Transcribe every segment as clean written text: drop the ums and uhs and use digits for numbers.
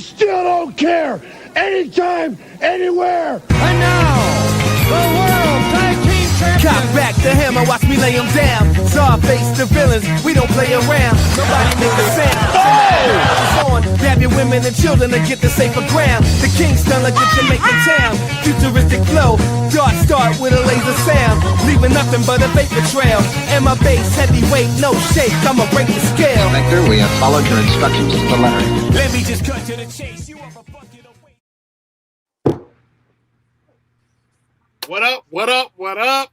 still don't care. Anytime, anywhere. And now, the World Tag Team Champions. Cock back the hammer, watch me lay 'em down. Saw face the villains, we don't play around. Nobody make a sound. On, grab your women and children to get the safer ground. The King's done like the Jamaican town. Futuristic flow, dark start with a laser sound. Leaving nothing but a vapor trail. And my bass heavyweight, no shake, I'ma break the scale. Inspector, we have followed your instructions to the letter. Let me just cut to the chase. You have a bucket of weight. What up? What up? What up?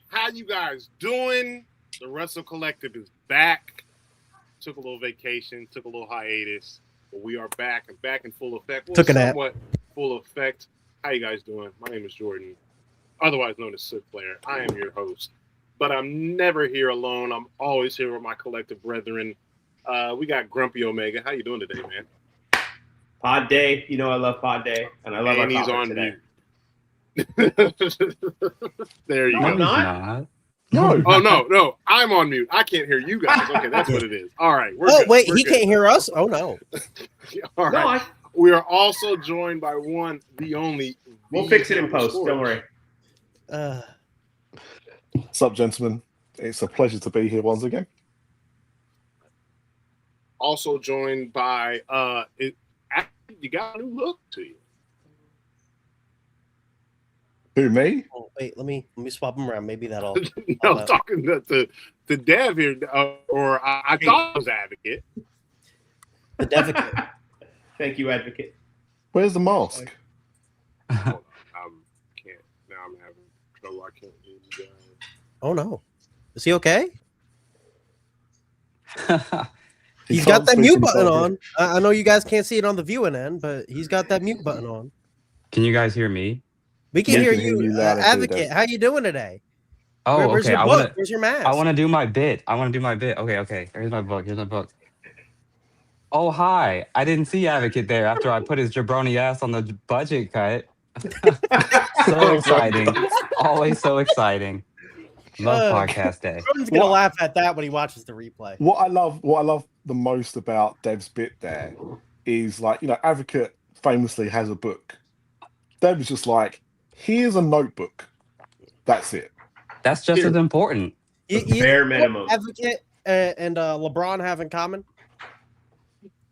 How you guys doing? The WrestleCollective is back. Took a little vacation, took a little hiatus, but we are back and back in full effect. Well, took a nap. Somewhat full effect. How you guys doing? My name is Jordan, otherwise known as Sid Flair. I am your host, but I'm never here alone. I'm always here with my collective brethren. We got Grumpy Omega. How you doing today, man? Pod Day. You know I love Pod Day, and I love our he's on today. mute. There you No, go. I'm not. No. Oh, no. I'm on mute. I can't hear you guys. Okay, that's what it is. All right. We're Oh, good. wait, We're he good. can't hear us? Oh, no. All right. No, We are also joined by the only. we'll fix it in post. Don't worry. What's up, gentlemen? It's a pleasure to be here once again. Also joined by you got a new look to you. Who, me? Oh, wait, let me swap them around. Maybe that'll. No, I'm talking to Dev here, or I thought it was Advocate. The Devocate. Thank you, Advocate. Where's the mask? Hold on, can't. Now I'm having trouble. I can't hear you guys. Oh, no. Is he okay? He He's can't got that speak mute himself button here. on. I know you guys can't see it on the viewing end, but he's got that mute button on. Can you guys hear me? We can Yeah, hear we can you, hear you loud and clear, Advocate. Dave. How you doing today? Oh, Where's okay. your book? Where's your mask? I want to do my bit. Okay. Here's my book. Oh, hi. I didn't see Advocate there after I put his jabroni ass on the budget cut. So exciting. Always so exciting. Love podcast day. Jordan's gonna laugh at that when he watches the replay. What I love the most about Dev's bit there is, like, Advocate famously has a book. Dev was just like, here's a notebook. That's it. That's just as important. Bare minimum. Advocate and LeBron have in common.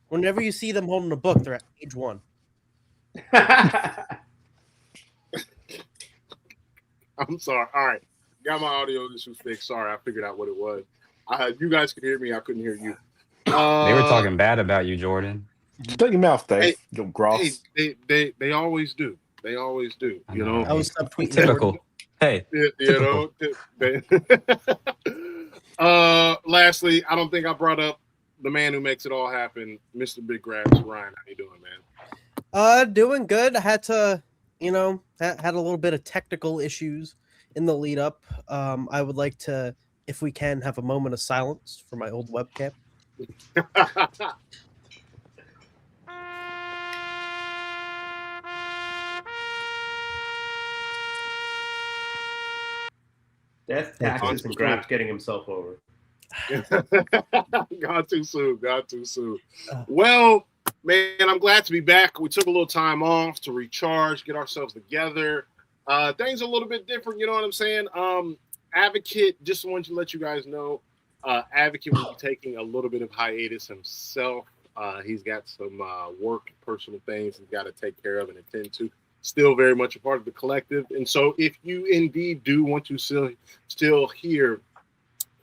Whenever you see them holding a book, they're at age 1. I'm sorry. All right. Got my audio issues fixed. Sorry, I figured out what it was. You guys could hear me. I couldn't hear you. They were talking bad about you, Jordan. Shut your mouth, Dave. Hey, Your grass. They always do. They always do. You know. I was subtweeting. Typical. Hey. You know. Lastly, I don't think I brought up the man who makes it all happen, Mr. Big Grabs. Ryan, how you doing, man? Doing good. I had to, had a little bit of technical issues in the lead up. I would like to, if we can, have a moment of silence for my old webcam. Death, taxes, and Grabs getting himself over. Gone too soon. Well, man, I'm glad to be back. We took a little time off to recharge, get ourselves together. Things are a little bit different, you know what I'm saying? Advocate, just wanted to let you guys know, Advocate will be taking a little bit of hiatus himself. He's got some work, personal things he's got to take care of and attend to. Still very much a part of the collective. And so if you indeed do want to still hear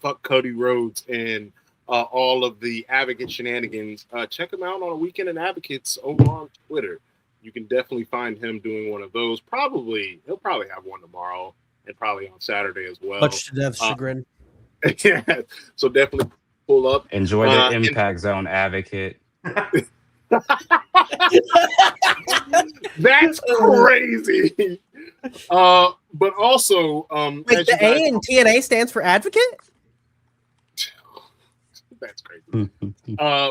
fuck Cody Rhodes and all of the Advocate shenanigans, check him out on a Weekend in Advocates over on Twitter. You can definitely find him doing one of those. He'll probably have one tomorrow and probably on Saturday as well. Much to Dev's chagrin. Yeah, so definitely pull up. Enjoy the Impact Zone, Advocate. That's crazy. But also, Wait, the A in TNA stands for Advocate? That's crazy.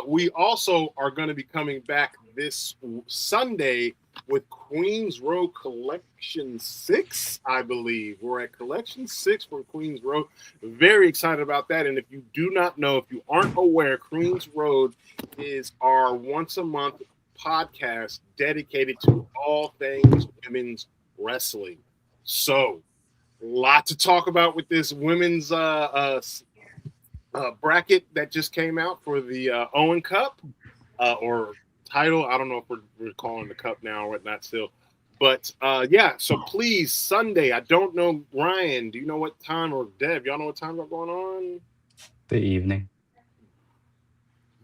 We also are going to be coming back this Sunday with Queens Road Collection 6, I believe. We're at Collection 6 for Queens Road. Very excited about that. And if you do not know, if you aren't aware, Queens Road is our once a month podcast dedicated to all things women's wrestling. So, a lot to talk about with this women's bracket that just came out for the Owen Cup or title. I don't know if we're calling the cup now or whatnot still. But yeah, so please, Sunday. I don't know, Ryan. Do you know what time, or Dev? Y'all know what time are going on? The evening.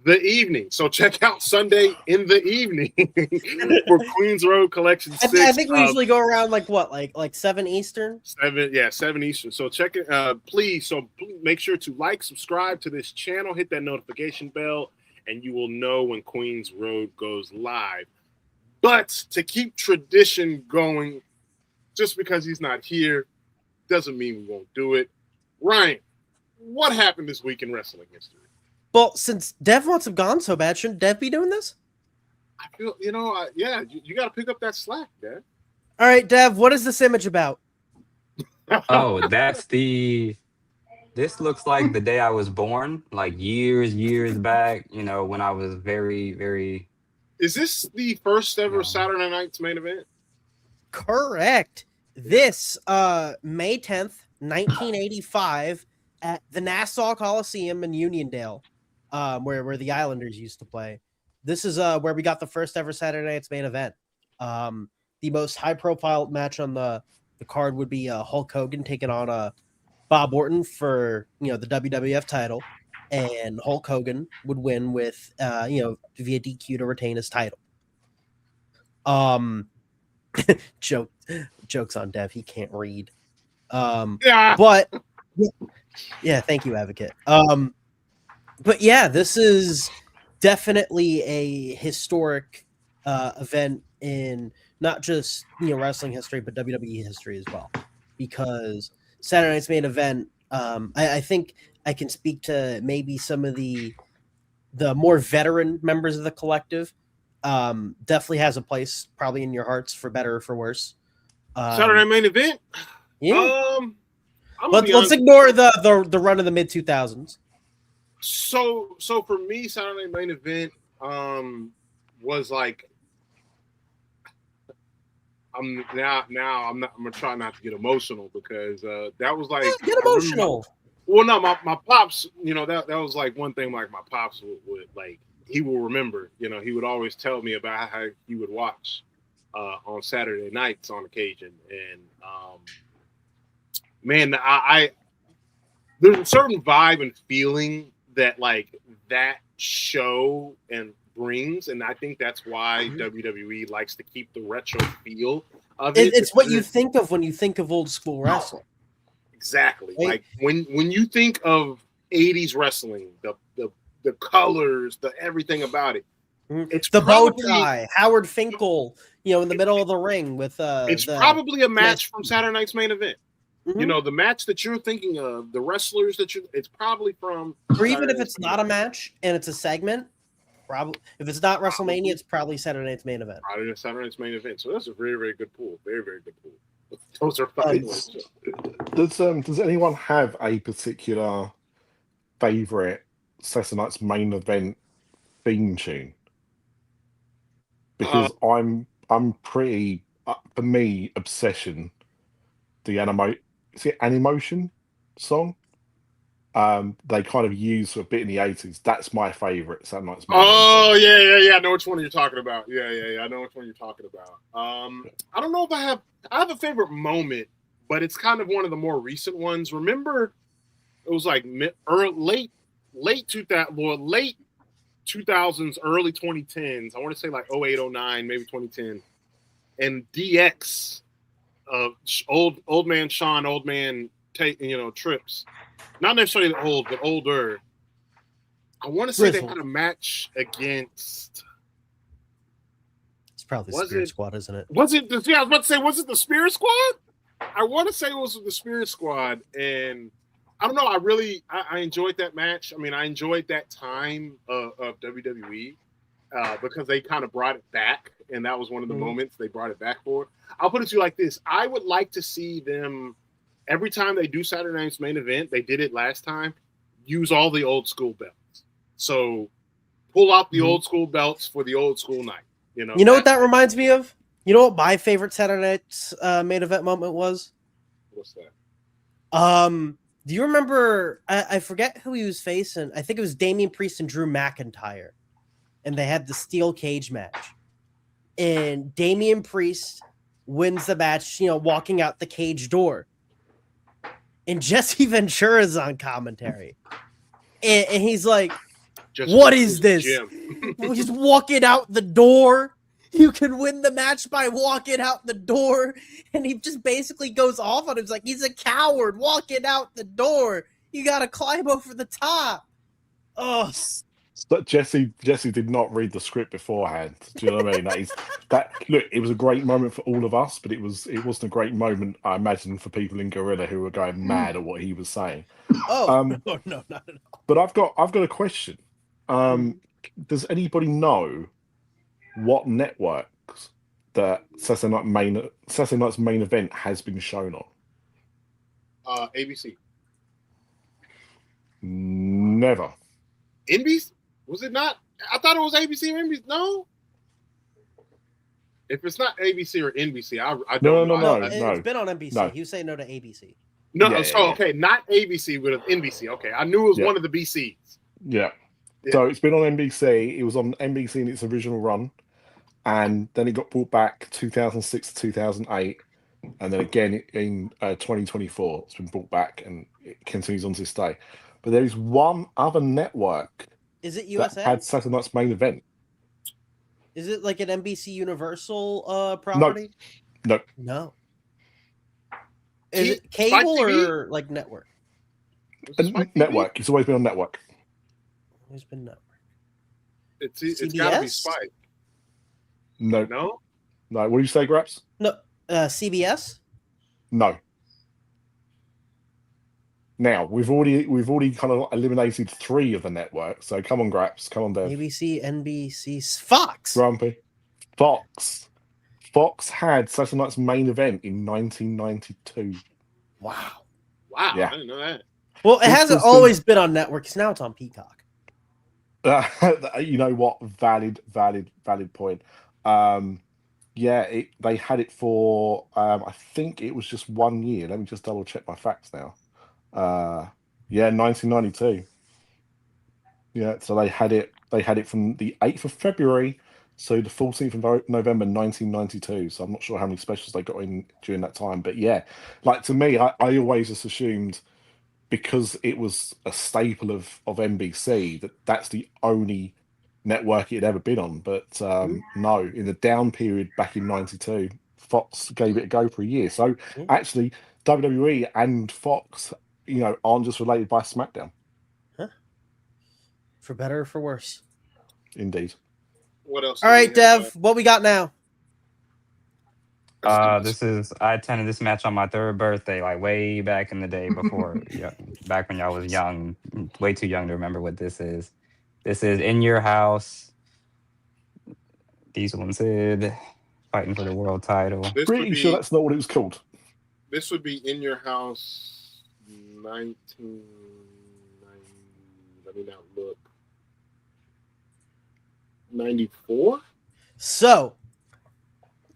The evening. So check out Sunday in the evening for Queens Road Collection 6. I think we usually go around like 7 Eastern. 7 Eastern. So check it. Please. So make sure to like, subscribe to this channel, hit that notification bell, and you will know when Queens Road goes live. But to keep tradition going, just because he's not here, doesn't mean we won't do it. Ryan, what happened this week in wrestling history? Well, since Dev wants him gone so bad, shouldn't Dev be doing this? I feel, you got to pick up that slack, Dad. All right, Dev, what is this image about? Oh, this looks like the day I was born, like years back, when I was very, very. Is this the first ever No. Saturday Night's main event? Correct. This May 10th, 1985, at the Nassau Coliseum in Uniondale, where the Islanders used to play. This is where we got the first ever Saturday Night's main event. The most high-profile match on the card would be Hulk Hogan taking on Bob Orton for the WWF title, and Hulk Hogan would via DQ to retain his title. Jokes on Dev. He can't read. Yeah. But yeah, thank you, Advocate. But yeah, this is definitely a historic event in not just wrestling history, but WWE history as well. Because Saturday Night's main event, I think I can speak to maybe some of the more veteran members of the collective. Definitely has a place probably in your hearts, for better or for worse. Saturday main event? Yeah. honest. Let's ignore the run of the mid 2000s. So for me, Saturday main event was like, I'm gonna try not to get emotional, because that was like, Get emotional. Well, no, my pops, that was like one thing, like my pops would like, he will remember, he would always tell me about how he would watch on Saturday nights on occasion. And man, I there's a certain vibe and feeling that like that show and brings, and I think that's why WWE likes to keep the retro feel of it. It's what you think of when you think of old school wrestling. Exactly. Right? Like when you think of 80s wrestling, the colors, the everything about it. It's the bow probably, tie, Howard Finkel, in the middle of the ring with it's probably a match from Saturday Night's main event. The match that you're thinking of, the wrestlers it's probably from, or even if it's not a match and it's a segment, probably if it's not WrestleMania, it's probably Saturday Night's main event. Probably Saturday Night's main event. So that's a very, very good pool. Very, very good pool. Those are fun. Does anyone have a particular favorite Saturday Night's main event theme tune? Because I'm pretty, for me, Obsession, the Animotion song, they kind of used a bit in the 80s. That's my favorite Saturday Night's main event. Yeah. I know which one you're talking about. Yeah. I know which one you're talking about. I don't know if I have a favorite moment, but it's kind of one of the more recent ones. Remember, it was like late 2000s, early 2010s. I want to say like 08, 09, maybe 2010. And DX, old man Sean, old man Trips, not necessarily old, but older. I want to say they had a match against. It's probably Spirit Squad, isn't it? Was it? Yeah, I was about to say, was it the Spirit Squad? I want to say it was the Spirit Squad, and I don't know. I enjoyed that match. I mean, I enjoyed that time of WWE because they kind of brought it back, and that was one of the moments they brought it back for. I'll put it to you like this: I would like to see them every time they do Saturday Night's main event. They did it last time. Use all the old school belts. So pull out the old school belts for the old school night. You know, You know what that reminds me of? You know what my favorite Saturday Night's main event moment was? What's that? Do you remember? I forget who he was facing. I think it was Damian Priest and Drew McIntyre, and they had the steel cage match. And Damian Priest wins the match, walking out the cage door. And Jesse Ventura's on commentary, and he's like, Just "What is this? Jim. He's walking out the door. You can win the match by walking out the door." And he just basically goes off on him. He's like, he's a coward walking out the door. You got to climb over the top. Oh, But Jesse did not read the script beforehand. Do you know what I mean? Look, it was a great moment for all of us, but it wasn't a great moment, I imagine, for people in Gorilla who were going mad at what he was saying. no, not at all. But I've got a question. Does anybody know what networks that Saturday Night's main event has been shown on? ABC. Never. NBC? Was it not? I thought it was ABC or NBC. No. If it's not ABC or NBC, I don't know. No. It's been on NBC. No. He was saying no to ABC. No, Yeah, so okay, not ABC, but NBC. Okay, I knew it was one of the BCs. Yeah. So it's been on NBC. It was on NBC in its original run, and then it got brought back 2006 to 2008, and then again in 2024 it's been brought back, and it continues on to this day. But there is one other network. Is it that USA? had Saturday Night's main event. Is it like an NBC Universal property? No. Is it cable or like network? Network. It's always been on network. Always been network. It's got to be Spike. No. What do you say, Graps? No. CBS? No. Now we've already kind of eliminated 3 of the networks. So come on, Graps. Come on, Dev. ABC, NBC, Fox. Grumpy. Fox had Saturday Night's main event in 1992. Wow. Yeah. I didn't know that. Well, it hasn't always been on networks. Now it's on Peacock. You know what? Valid point. They had it for I think it was just 1 year. Let me just double check my facts now. 1992. Yeah, so they had it from the 8th of February, so the 14th of November 1992. So I'm not sure how many specials they got in during that time, but yeah, like to me, I always just assumed, because it was a staple of NBC, that's the only network it had ever been on. But no, in the down period back in 92, Fox gave it a go for a year. So actually, WWE and Fox, aren't just related by SmackDown. Huh? For better or for worse. Indeed. What else? All right, Dev, what we got now? I attended this match on my 3rd birthday, like way back in the day before, back when y'all was young, way too young to remember what this is. This is In Your House. Diesel and Sid fighting for the world title. Pretty sure that's not what it was called. This would be In Your House 1990. Let me not look. 94? So,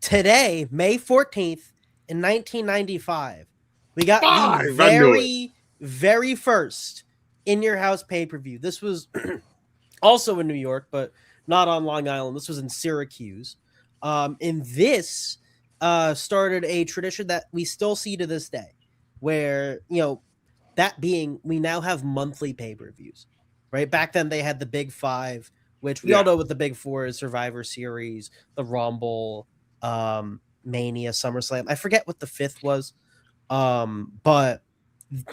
today, May 14th in 1995, we got the very first In Your House pay-per-view. This was also in New York, but not on Long Island. This was in Syracuse. And this started a tradition that we still see to this day, where, that being, we now have monthly pay-per-views, right? Back then they had the Big 5, which we all know what the Big 4 is: Survivor Series, the Rumble, Mania, SummerSlam. I forget what the 5th was. But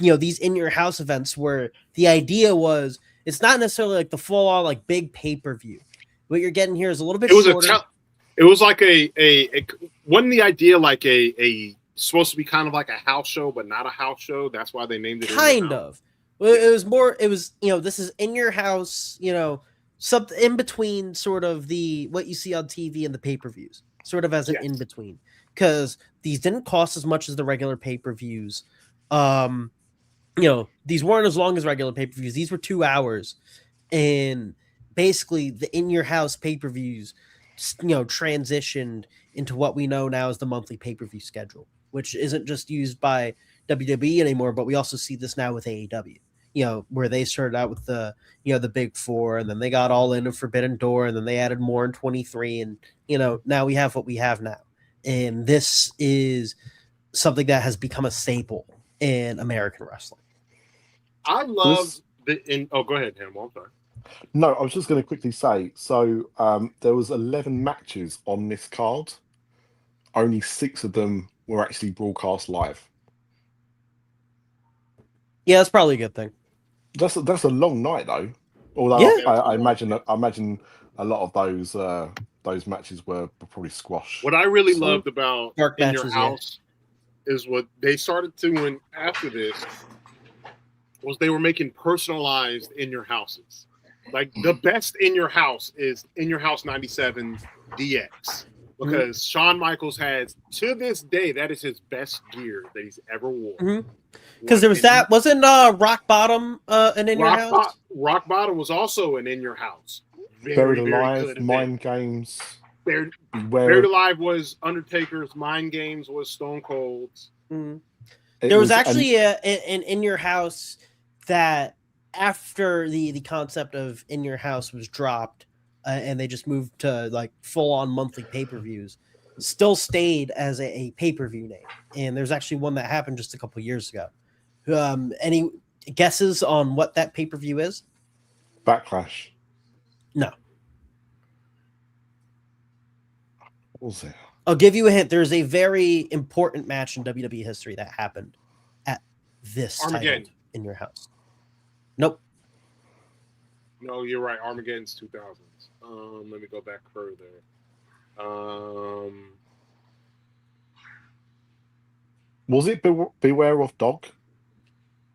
these In Your House events, where the idea was, it's not necessarily like the full on like big pay-per-view. What you're getting here is a little bit shorter. It was like wasn't the idea like a supposed to be kind of like a house show, but not a house show? That's why they named it kind of. Well, it was more, this is In Your House, something in between sort of what you see on TV and the pay-per-views, sort of as an in-between, because these didn't cost as much as the regular pay-per-views. These weren't as long as regular pay-per-views. These were 2 hours, and basically the In Your House pay-per-views, transitioned into what we know now as the monthly pay-per-view schedule, which isn't just used by WWE anymore, but we also see this now with AEW. Where they started out with the big four, and then they got All In and Forbidden Door, and then they added more in 23, and now we have what we have now. And this is something that has become a staple in American wrestling. I love go ahead, Hannibal. I'm sorry. No, I was just going to quickly say, so there was 11 matches on this card. Only 6 of them were actually broadcast live. Yeah, that's probably a good thing. That's a long night though. Although Yeah. I imagine a lot of those matches were probably squashed. What I really loved about Dark In matches, Your House is what they started doing after this was they were making personalized In Your Houses. Like the best In Your House is In Your House 97 DX. Because Shawn Michaels has, to this day, that is his best gear that he's ever worn. Because there was that, wasn't Rock Bottom an In Your House? Rock Bottom was also an In Your House. Buried Alive, Mind Games. Buried Alive was Undertaker's, Mind Games was Stone Cold's. There was actually an In Your House that after the concept of In Your House was dropped, and they just moved to like full-on monthly pay-per-views, still stayed as a pay-per-view name. And there's actually one that happened just a couple years ago. Any guesses on what that pay-per-view is? Backlash. No. What was it? I'll give you a hint. There's a very important match in WWE history that happened at this Armageddon. In Your House. Nope. No, you're right. Armageddon's 2000s. Let me go back further. Was it Beware of Dog?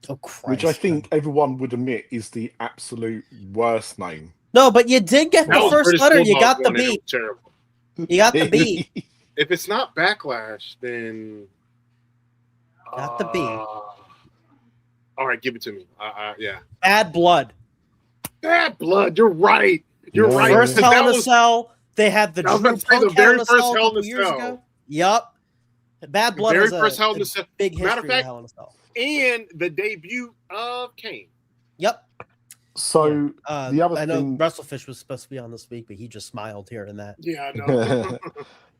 Oh, Christ. Which I think everyone would admit is the absolute worst name. No, but you did get the first letter. You got the B. Terrible. You got the B. If it's not Backlash, then Got the B. All right, give it to me. Yeah. Bad Blood. Bad Blood. You're right. You're right. First Hell in a Cell. They had the I was Drew about to say Punk the very Hell in a first Cell a Hell in couple a years Cell. ago. Yup. Bad Blood very is first Hell in a a Cell. big history Matter of fact, of Hell in a Cell. And the debut of Kane. Yep. So the other I know thing, WrestleFish was supposed to be on this week, but he just smiled here and that. Yeah, I know.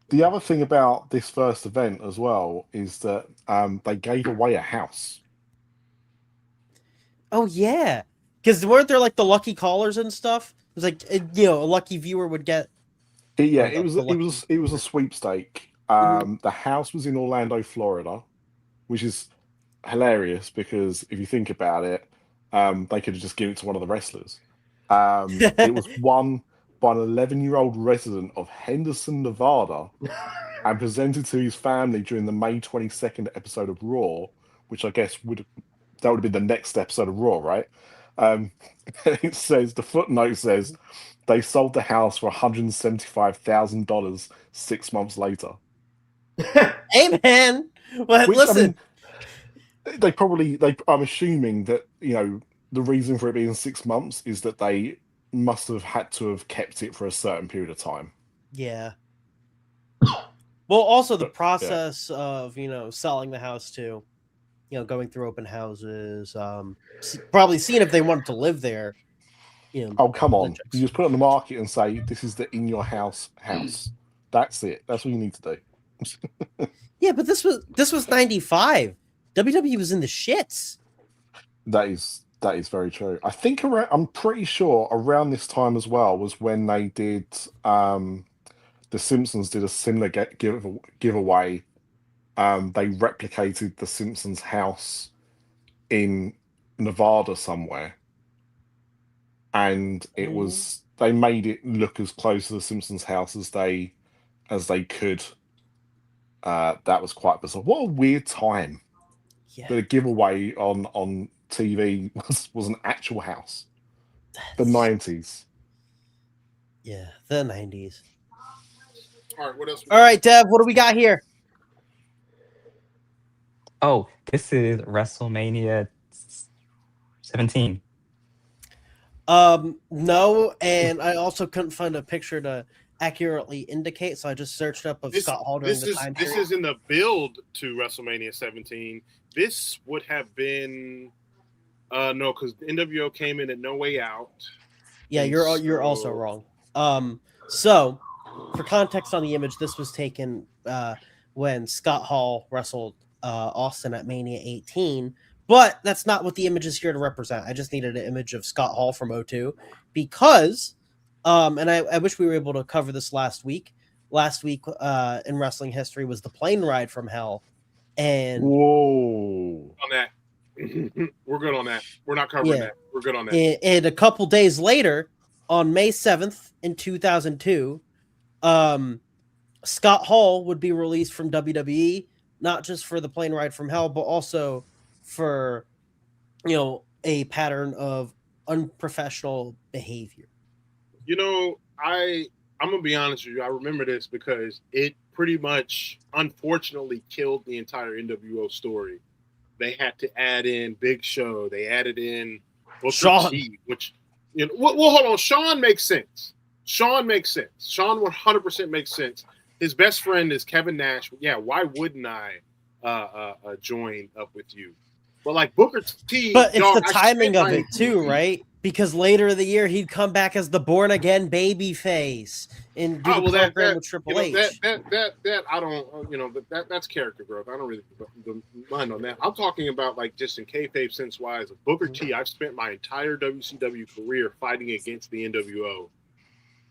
the other thing about this first event as well is that they gave away a house. Oh yeah, because weren't there like the lucky callers and stuff? It was like a lucky viewer would get. It was a sweepstake. The house was in Orlando, Florida, which is hilarious because if you think about it, they could have just given it to one of the wrestlers. It was won by an 11-year-old resident of Henderson, Nevada, and presented to his family during the May 22nd episode of Raw, which I guess would have been the next episode of Raw, right? It says, the footnote says, they sold the house for $175,000 6 months later. Hey man, well, listen. I'm assuming that, the reason for it being 6 months is that they must have had to have kept it for a certain period of time. Yeah. Well, also the process of, selling the house too, going through open houses, probably seeing if they wanted to live there. Oh, come on. You just put it on the market and say, this is the In Your House house. That's it. That's what you need to do. Yeah, but this was 95. WWE was in the shits. That is very true. I think I'm pretty sure around this time as well was when they did The Simpsons did a similar giveaway. They replicated The Simpsons house in Nevada somewhere, and it was they made it look as close to The Simpsons house as they could. That was quite bizarre. What a weird time. Yeah. But a giveaway on TV was an actual house. The 90s. Yeah, the 90s. All right, what else? All right, Dev, what do we got here? Oh, this is WrestleMania 17. No, and I also couldn't find a picture to accurately indicate, so I just searched up of Scott Hall during the time This period. is in the build to WrestleMania 17. This would have been no, because NWO came in at No Way Out. Yeah, And you're also wrong. So for context on the image, this was taken when Scott Hall wrestled Austin at Mania 18, but that's not what the image is here to represent. I just needed an image of Scott Hall from 02 because, and I wish we were able to cover this last week. Last week in wrestling history was the plane ride from hell, and Whoa. on that. We're good on that. We're not covering that. We're good on that. And a couple days later, on May 7th in 2002, Scott Hall would be released from WWE, not just for the plane ride from hell, but also for, a pattern of unprofessional behavior. I'm gonna be honest with you. I remember this because it pretty much, unfortunately, killed the entire NWO story. They had to add in Big Show. They added in Shawn, which well, hold on. Shawn makes sense. Shawn 100% makes sense. His best friend is Kevin Nash. Yeah, why wouldn't I join up with you? But like Booker T. But it's the timing of it too, right? Because later in the year he'd come back as the born again baby face and do the program with Triple H. That I don't, that's character growth. I don't really mind on that. I'm talking about like just in kayfabe sense wise of Booker T. I've spent my entire WCW career fighting against the NWO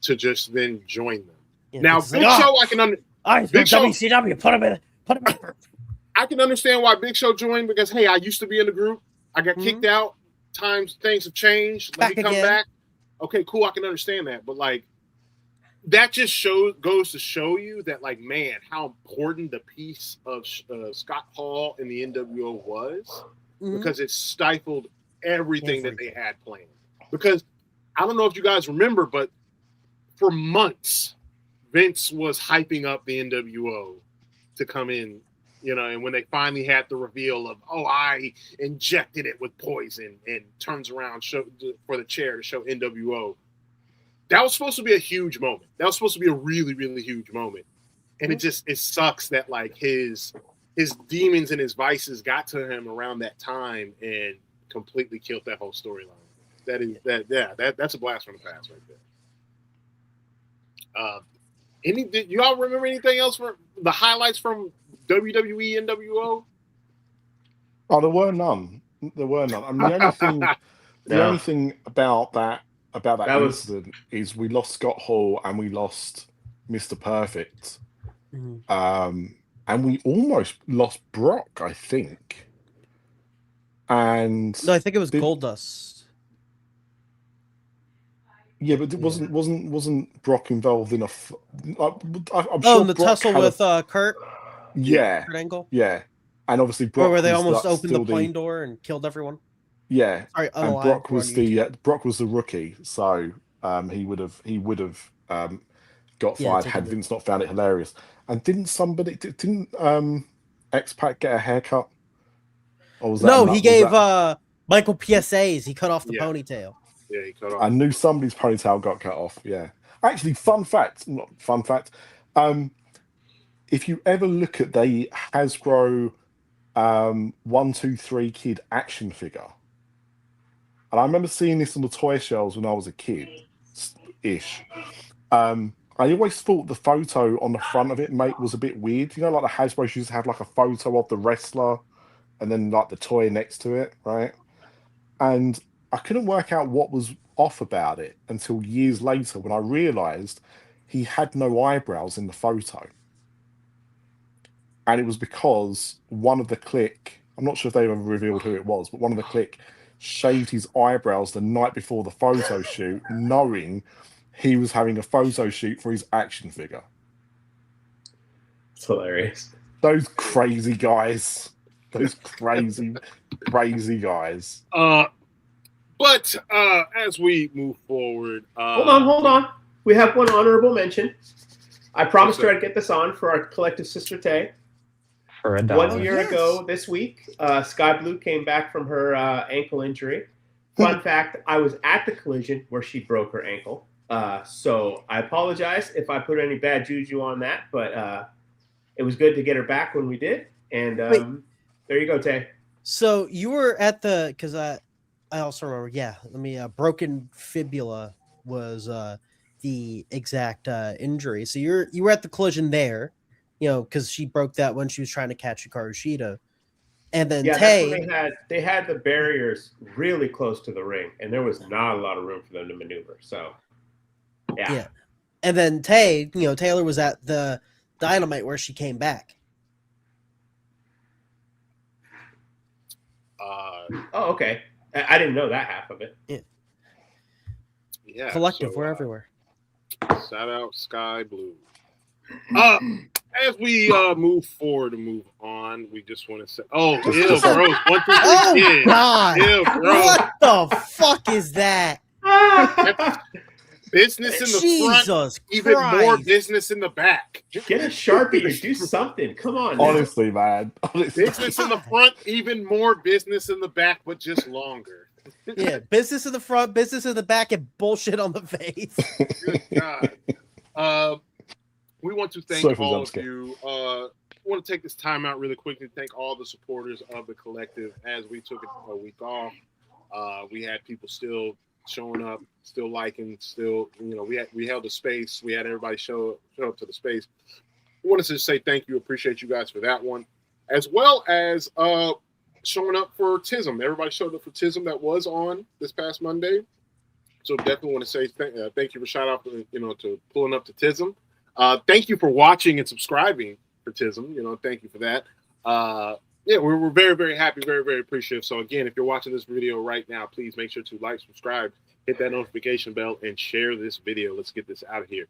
to just then join them. Yeah, now Big Show, I can WCW. Put him in. I can understand why Big Show joined because hey, I used to be in the group. I got kicked out. Things have changed. Let me come back. Okay, cool. I can understand that, but like that just goes to show you that like man, how important the piece of Scott Hall in the NWO was because it stifled everything that they had planned. Because I don't know if you guys remember, but for months Vince was hyping up the NWO to come in. And when they finally had the reveal of, I injected it with poison and turns around for the chair to show NWO, that was supposed to be a huge moment. That was supposed to be a really, really huge moment. And it sucks that like his demons and his vices got to him around that time and completely killed that whole storyline. That's a blast from the past right there. You all remember anything else for the highlights from WWE NWO? Oh, there were none. I mean, the only thing about that incident is we lost Scott Hall and we lost Mr. Perfect, and we almost lost Brock, I think. And no, I think it was Goldust. Yeah, but it wasn't Brock involved in I'm sure the Brock tussle with Kurt. Yeah, Kurt Angle. Yeah, and obviously Brock. Where they almost opened the plane door and killed everyone. Yeah, and Brock was the rookie, so he would have got fired had Vince not found it hilarious. And didn't X-Pac get a haircut? Or was that he gave Michael PSAs. He cut off the ponytail. Yeah, he cut off. I knew somebody's ponytail got cut off. Yeah, actually, fun fact. If you ever look at the Hasbro 1-2-3 Kid action figure, and I remember seeing this on the toy shelves when I was a kid-ish. I always thought the photo on the front of it, was a bit weird. Like the Hasbro used to have like a photo of the wrestler and then like the toy next to it, right? And I couldn't work out what was off about it until years later when I realized he had no eyebrows in the photo. And it was because one of the Clique, I'm not sure if they ever revealed who it was, but one of the Clique shaved his eyebrows the night before the photo shoot, knowing he was having a photo shoot for his action figure. It's hilarious. Those crazy guys. Those crazy guys. But as we move forward... Hold on. We have one honorable mention. I promised her I'd get this on for our collective Sister Tay. For $1. 1 year ago this week, Sky Blue came back from her ankle injury. Fun fact, I was at the collision where she broke her ankle. So I apologize if I put any bad juju on that, but it was good to get her back when we did. And there you go, Tay. So you were at the because I also remember. Yeah, let me. Broken fibula was the exact injury. So you were at the collision there, because she broke that when she was trying to catch Hikaru Shida, and then Yeah, that's when Tay. they had the barriers really close to the ring, and there was not a lot of room for them to maneuver. So Yeah, and then Tay. Taylor was at the Dynamite where she came back. Oh, okay. I didn't know that half of it. Yeah. Collective, so, we're everywhere. Shout out Sky Blue. As we move forward and move on, we just want to say, gross. 1, 2, 3, Oh kid. God! Ew, gross. What the fuck is that? Business in the front, Jesus even more Christ. business in the back. Get a Sharpie or do something. Come on. Honestly, man. Honestly. Business in the front, even more business in the back, but just longer. Yeah, business in the front, business in the back, and bullshit on the face. Good God. We want to thank all of you. I want to take this time out really quickly to thank all the supporters of the collective as we took a week off. We had people still showing up, still liking, still, we held a space. We had everybody show up to the space. We wanted to just say thank you, appreciate you guys for that one, as well as showing up for TISM. Everybody showed up for TISM that was on this past Monday. So definitely want to say thank you for shout out to pulling up to TISM. Thank you for watching and subscribing for TISM. Thank you for that. We're very, very happy, very, very appreciative. So again, if you're watching this video right now, please make sure to like, subscribe, hit that notification bell, and share this video. Let's get this out of here.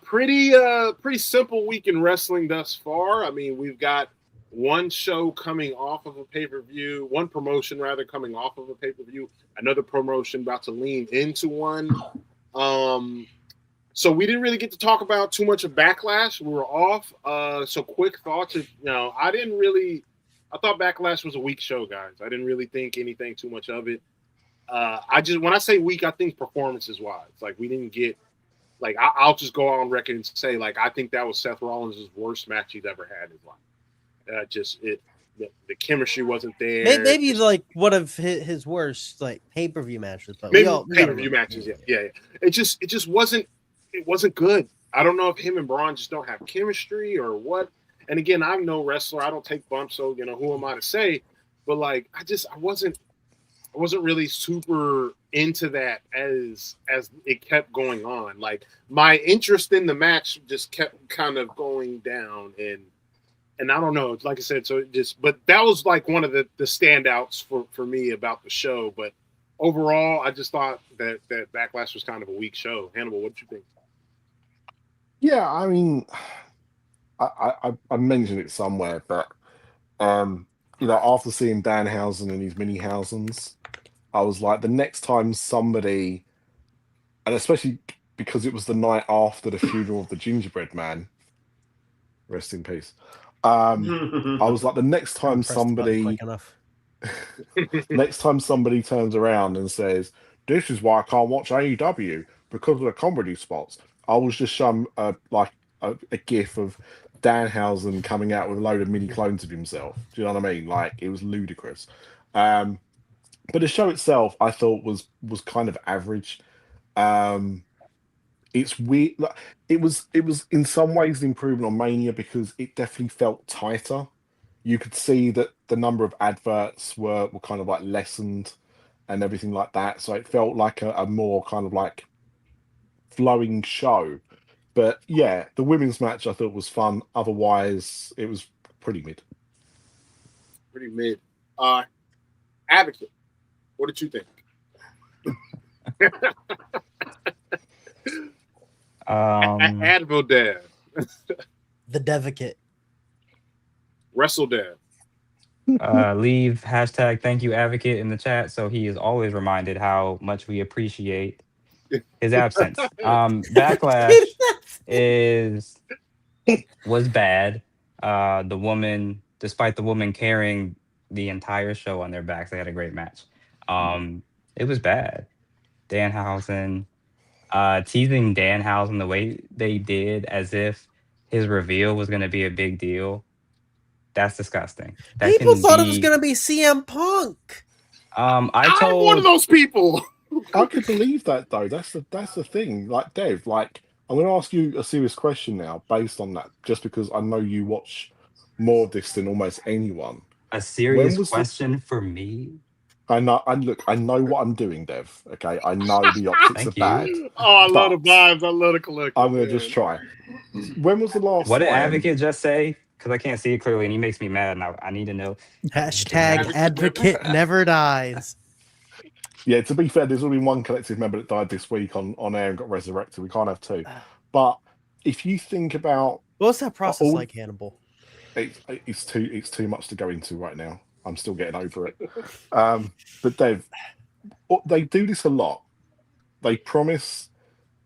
Pretty simple week in wrestling thus far. I mean, we've got one show coming off of a pay-per-view, one promotion rather coming off of a pay-per-view, another promotion about to lean into one. So we didn't really get to talk about too much of Backlash. We were off. So quick thoughts. I thought Backlash was a weak show, guys. I didn't really think anything too much of it. When I say weak, I think performances wise. Like we didn't get, I'll just go on record and say, I think that was Seth Rollins' worst match he's ever had in his life. The chemistry wasn't there. Maybe one of his worst pay-per-view matches, but maybe pay-per-view matches. Yeah. It just wasn't. It wasn't good. I don't know if him and Braun just don't have chemistry or what. And again, I'm no wrestler. I don't take bumps, so who am I to say? But I wasn't really super into that as it kept going on. My interest in the match just kept kind of going down, and I don't know. Like I said, but that was one of the standouts for me about the show. But overall, I just thought that Backlash was kind of a weak show. Hannibal, what did you think? Yeah, I mean, I mentioned it somewhere, but after seeing Danhausen and his Minihausens, I was like, the next time somebody, and especially because it was the night after the funeral of the Gingerbread Man, rest in peace. I was like, the next time somebody turns around and says, "This is why I can't watch AEW because of the comedy spots," I was just shown a gif of Danhausen coming out with a load of mini clones of himself. Do you know what I mean? It was ludicrous. But the show itself, I thought was kind of average. It's weird. It was in some ways an improvement on Mania because it definitely felt tighter. You could see that the number of adverts were kind of lessened and everything like that. So it felt like a more kind of flowing show. But yeah, the women's match I thought was fun. Otherwise, it was pretty mid. Advocate, what did you think? Advil Dad. The Devocate. Wrestle Dad. Leave hashtag thank you advocate in the chat so he is always reminded how much we appreciate his absence. Backlash was bad. Despite the woman carrying the entire show on their backs, they had a great match. It was bad. Danhausen, teasing Danhausen the way they did, as if his reveal was going to be a big deal. That's disgusting. That People can thought it was be. going to be CM Punk. I I'm one of told. those people. I could believe that though. That's the thing. Like Dev, like I'm going to ask you a serious question now, based on that, just because I know you watch more of this than almost anyone. A When serious was the? question for me. I know. I look. I know what I'm doing, Dev. Okay. I know the optics are Thank you. bad, Oh, I love the but vibes. I love the collective. I'm going to just try. When was the last What did time? Advocate just say? Because I can't see it clearly, and he makes me mad, and I need to know. Hashtag advocate never dies. Yeah, to be fair, there's only one collective member that died this week on air and got resurrected. We can't have two. But if you think about What's that process all, like, Hannibal? it's too much to go into right now. I'm still getting over it. But they do this a lot. They promise,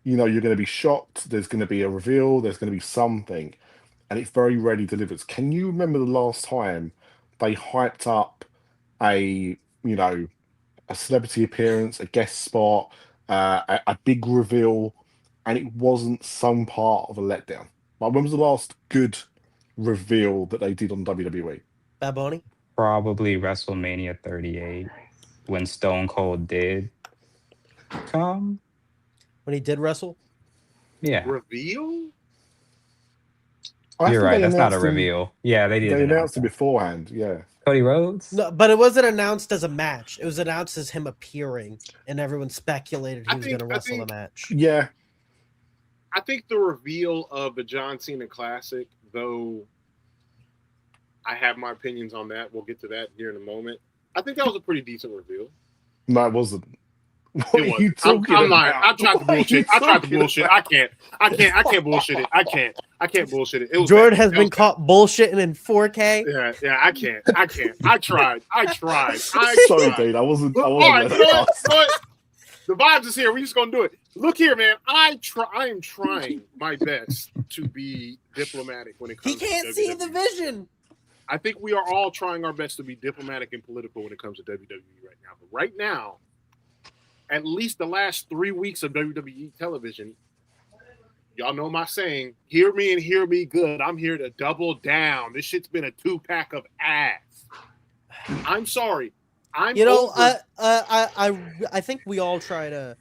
you're going to be shocked. There's going to be a reveal. There's going to be something, and it's very rarely delivers. Can you remember the last time they hyped up a a celebrity appearance, a guest spot, a big reveal, and it wasn't some part of a letdown? Like, when was the last good reveal that they did on WWE? Bad Bunny? Probably WrestleMania 38, when Stone Cold did come. When he did wrestle? Yeah, Reveal? I you're think right. they That's not a announced him. reveal. Yeah, they did They announce announced it that. beforehand. Yeah. Cody Rhodes. No, but it wasn't announced as a match. It was announced as him appearing, and everyone speculated he was going to wrestle the match. Yeah. I think the reveal of the John Cena Classic, though I have my opinions on that. We'll get to that here in a moment. I think that was a pretty decent reveal. No, it wasn't. What It are you was. talking I'm about? lying. I tried to What are you bullshit. I tried to talking bullshit. about? I can't bullshit it. I can't bullshit it. It was Jordan bad. has That been was bad. caught bullshitting in 4K. Yeah, I can't. I tried. Sorry, Dean. I wasn't. All right, you know what? The vibes is here. We're just gonna do it. Look here, man. I am trying my best to be diplomatic when it comes. He can't to see WWE. the vision. I think we are all trying our best to be diplomatic and political when it comes to WWE right now. But right now, at least the last 3 weeks of WWE television, y'all know my saying, hear me and hear me good. I'm here to double down. This shit's been a 2-pack of ass. I'm sorry. I think we all know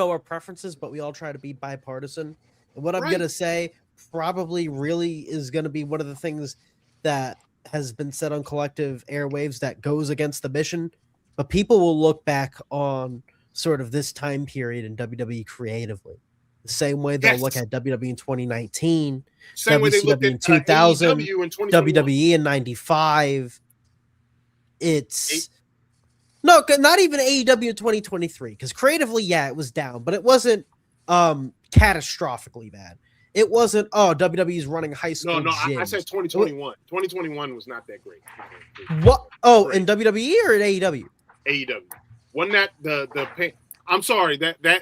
our preferences, but we all try to be bipartisan. And what I'm Right. going to say probably really is going to be one of the things that has been said on collective airwaves that goes against the mission, but people will look back on sort of this time period in WWE creatively the same way they'll look at WWE in 2019, same way they looked WCW in at 2000, AEW in 2021. WWE in 95. It's no, not even AEW in 2023, because creatively, yeah, it was down, but it wasn't catastrophically bad. It wasn't, WWE's running high school. No, I gyms. said 2021. 2021 was not that great. What? Oh, in WWE or in AEW? AEW. Wasn't that the pain? I'm sorry, that Yeah,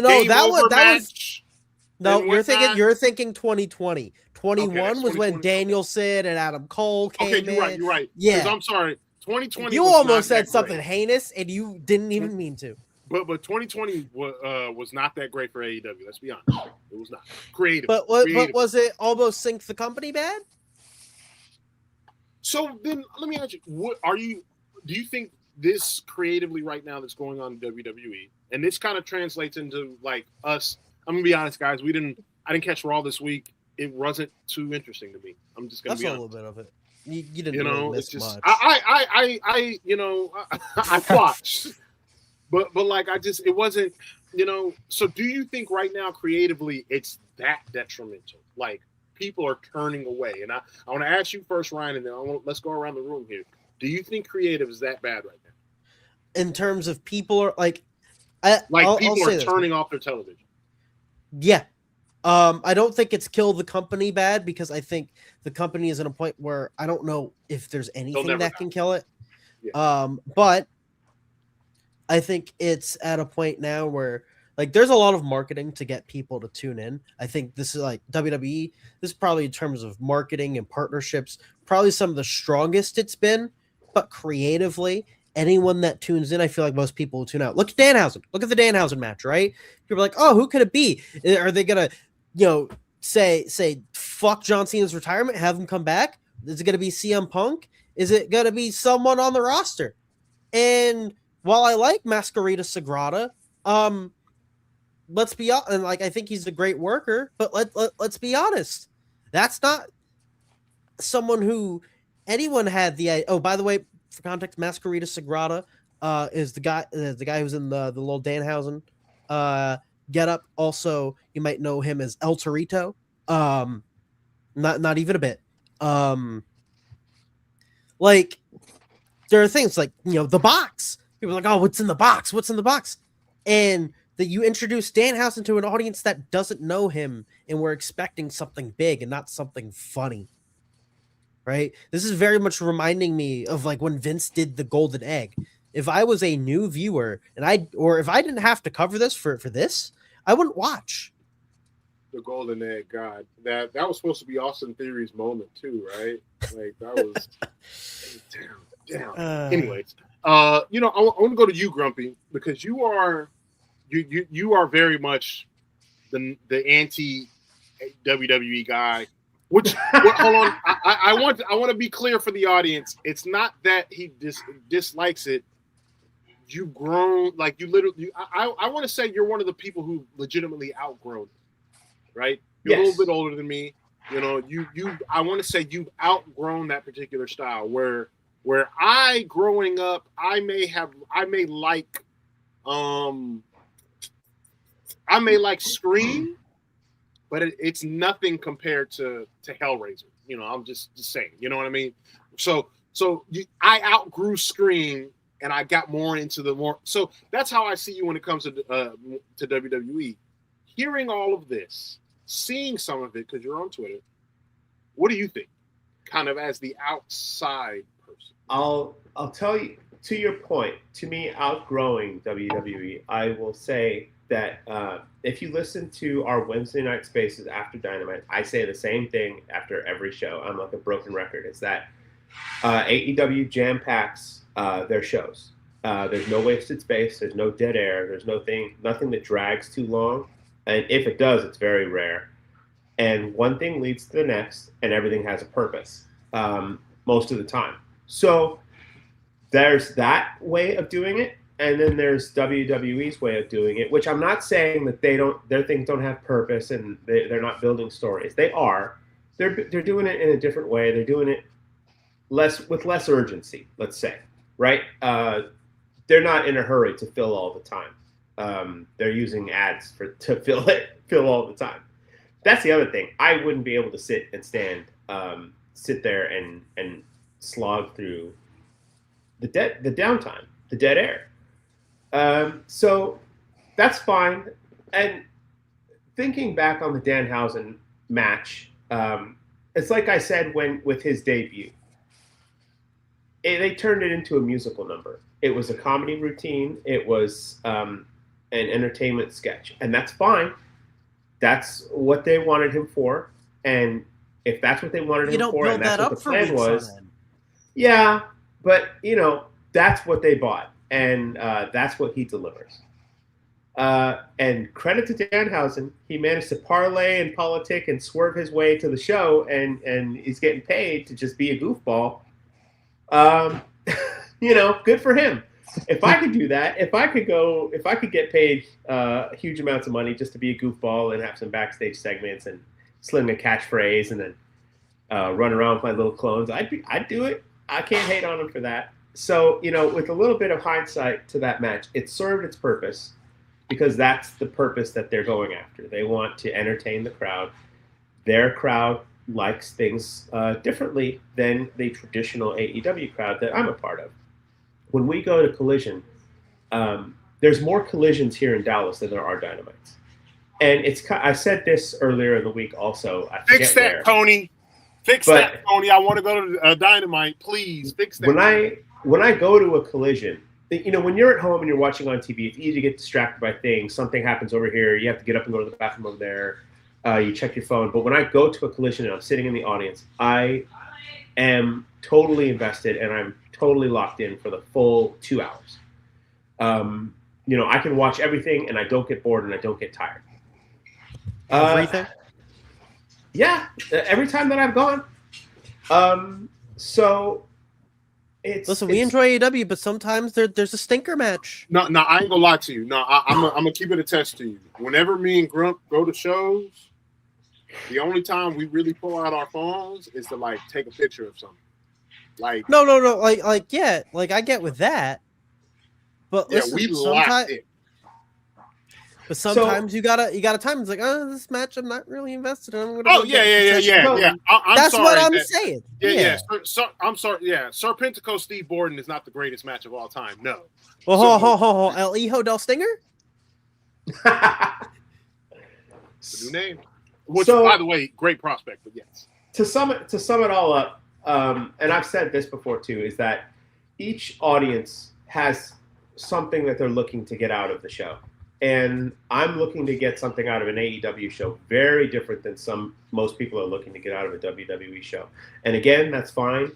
no, game that over was match. no. and You're thinking whatnot. 2020. 21 that's was when 2020. Danielson and Adam Cole came Okay, you're right. in. You're right. Yeah. 'Cause I'm sorry. 2020. You was almost not said that something great. heinous, and you didn't even mean to. But 2020 was not that great for AEW. Let's be honest. It was not creative. But was it almost sink the company bad? So then, let me ask you: do you think this creatively right now that's going on in WWE, and this kind of translates into like us? I'm gonna be honest, guys. I didn't catch Raw this week. It wasn't too interesting to me. I'm just gonna That's be a honest. little bit of it. You didn't You really know, miss it's just much. I watched, but like it wasn't. So do you think right now creatively it's that detrimental? Like people are turning away, and I want to ask you first, Ryan, and then let's go around the room here. Do you think creative is that bad right now? In terms of people are like, People are turning off their television. Yeah. I don't think it's killed the company bad, because I think the company is at a point where I don't know if there's anything that can kill it. Yeah. But I think it's at a point now where like there's a lot of marketing to get people to tune in. I think this is like WWE. This is probably in terms of marketing and partnerships, probably some of the strongest it's been, but creatively anyone that tunes in, I feel like most people will tune out. Look at Danhausen. Look at the Danhausen match, right? People are like, oh, who could it be? Are they gonna, say fuck John Cena's retirement, have him come back? Is it gonna be CM Punk? Is it gonna be someone on the roster? And while I like Masquerita Sagrada, let's be honest, and like I think he's a great worker, but let's be honest, that's not someone who anyone had the. Oh, by the way, for context, Masquerita Sagrada is the guy who's in the little Danhausen get up. Also, you might know him as El Torito. Not even a bit. Like there are things like the box. People are like, oh, what's in the box? What's in the box? And that you introduce Danhausen to an audience that doesn't know him, and we're expecting something big and not something funny. Right? This is very much reminding me of like when Vince did the Golden Egg. If I was a new viewer if I didn't have to cover this for this, I wouldn't watch. The Golden Egg, God, that was supposed to be Austin Theory's moment too, right? Like that was damn. Anyways, I want to go to you, Grumpy, because you are very much the anti WWE guy. Hold on, I want to be clear for the audience. It's not that he dislikes it. You've grown, like you literally. I want to say you're one of the people who legitimately outgrown it, right? You're a little bit older than me. I want to say you've outgrown that particular style. Where growing up, I may like Scream, but it's nothing compared to Hellraiser. I'm just saying. You know what I mean? So I outgrew Scream, and I got more into the more. So that's how I see you when it comes to WWE. Hearing all of this, seeing some of it because you're on Twitter, what do you think? Kind of as the outside person. I'll tell you, to your point, to me, outgrowing WWE, I will say that if you listen to our Wednesday night spaces after Dynamite, I say the same thing after every show. I'm like a broken record. It's that AEW jam packs their shows. There's no wasted space. There's no dead air. There's nothing that drags too long. And if it does, it's very rare. And one thing leads to the next, and everything has a purpose most of the time. So there's that way of doing it. And then there's WWE's way of doing it, which I'm not saying that their things don't have purpose and they're not building stories. They are. They're doing it in a different way. They're doing it with less urgency, let's say, right? They're not in a hurry to fill all the time. They're using ads to fill all the time. That's the other thing. I wouldn't be able to sit there and slog through the downtime, the dead air. So that's fine. And thinking back on the Danhausen match, it's like I said with his debut. They turned it into a musical number. It was a comedy routine. It was an entertainment sketch, and that's fine. That's what they wanted him for, and if that's what they wanted him for, and that's what the plan was, yeah. But that's what they bought, and that's what he delivers. And credit to Danhausen, he managed to parlay and politic and swerve his way to the show, and he's getting paid to just be a goofball. Good for him. If I could do that, if I could get paid huge amounts of money just to be a goofball and have some backstage segments and sling a catchphrase and then run around with my little clones, I'd do it. I can't hate on him for that. So, with a little bit of hindsight to that match, it served its purpose because that's the purpose that they're going after. They want to entertain the crowd. Their crowd likes things differently than the traditional AEW crowd that I'm a part of. When we go to Collision, there's more collisions here in Dallas than there are Dynamites. And I said this earlier in the week also. Fix that, Tony. Fix that, Tony. I want to go to Dynamite. Please fix that. When I go to a collision, when you're at home and you're watching on TV, it's easy to get distracted by things. Something happens over here. You have to get up and go to the bathroom over there. You check your phone. But when I go to a collision and I'm sitting in the audience, I am totally invested and I'm totally locked in for the full 2 hours. I can watch everything and I don't get bored and I don't get tired. Everything? Yeah, every time that I've gone. So Listen, we enjoy AEW, but sometimes there's a stinker match. No, I ain't gonna lie to you. No, I'm gonna keep it a test to you. Whenever me and Grump go to shows, the only time we really pull out our phones is to like take a picture of something. Like No, like yeah, like I get with that. But yeah, listen, we locked it. But sometimes you gotta time. It's like, oh, this match I'm not really invested in. I'm gonna Oh yeah. That's sorry what I'm saying. Yeah. I'm sorry. Yeah, Serpentico Steve Borden is not the greatest match of all time. No. Oh, El Hijo del Stinger. The new name. Which, by the way, great prospect. But yes. To sum it all up, and I've said this before too, is that each audience has something that they're looking to get out of the show. And I'm looking to get something out of an AEW show very different than most people are looking to get out of a WWE show. And again, that's fine.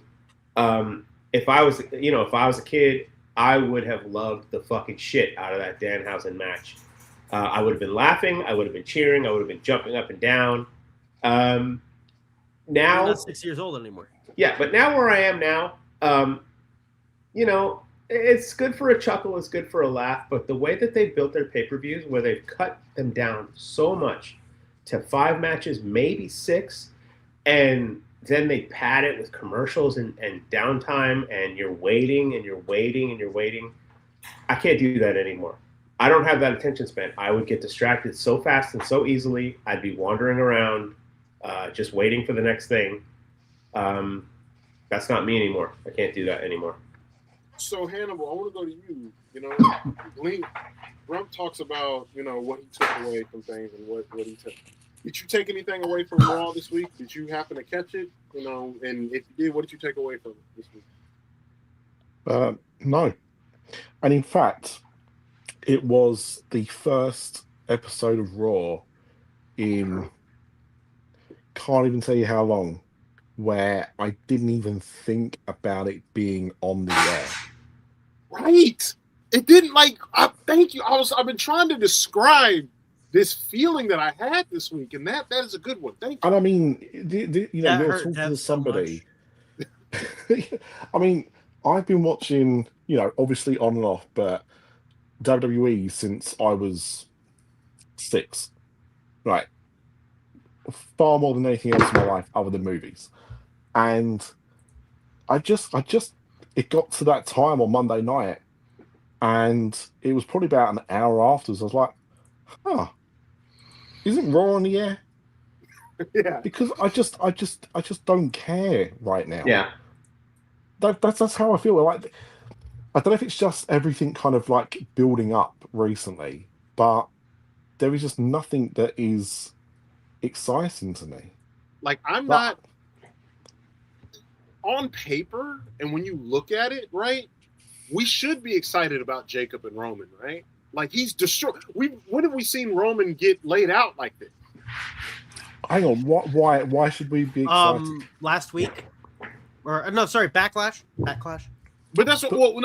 If I was a kid, I would have loved the fucking shit out of that Danhausen match. I would have been laughing. I would have been cheering. I would have been jumping up and down. Now, I'm not 6 years old anymore. Yeah, but now where I am now, it's good for a chuckle, it's good for a laugh, but the way that they've built their pay-per-views, where they've cut them down so much to 5 matches, maybe 6, and then they pad it with commercials and downtime, and you're waiting and you're waiting and you're waiting. I can't do that anymore. I don't have that attention span. I would get distracted so fast and so easily. I'd be wandering around, just waiting for the next thing. That's not me anymore. I can't do that anymore. So Hannibal, I want to go to you. Grump talks about what he took away from things and what he took. Did you take anything away from Raw this week? Did you happen to catch it? And if you did, what did you take away from it this week? No, and in fact, it was the first episode of Raw in can't even tell you how long, where I didn't even think about it being on the air. Right. It didn't thank you. I've been trying to describe this feeling that I had this week, and that is a good one. Thank you. And I mean, you're talking to somebody. I mean, I've been watching, obviously on and off, but WWE since I was 6. Right. Far more than anything else in my life other than movies. And I just it got to that time on Monday night, and it was probably about an hour afterwards. I was like, isn't Raw on the air? Yeah. Because I just don't care right now. Yeah. That's how I feel. Like, I don't know if it's just everything kind of like building up recently, but there is just nothing that is exciting to me. Like, I'm not on paper, and when you look at it, right, we should be excited about Jacob and Roman, right? Like, he's destroyed. When have we seen Roman get laid out like this? Hang on, why should we be excited? Last week, Backlash. But that's what.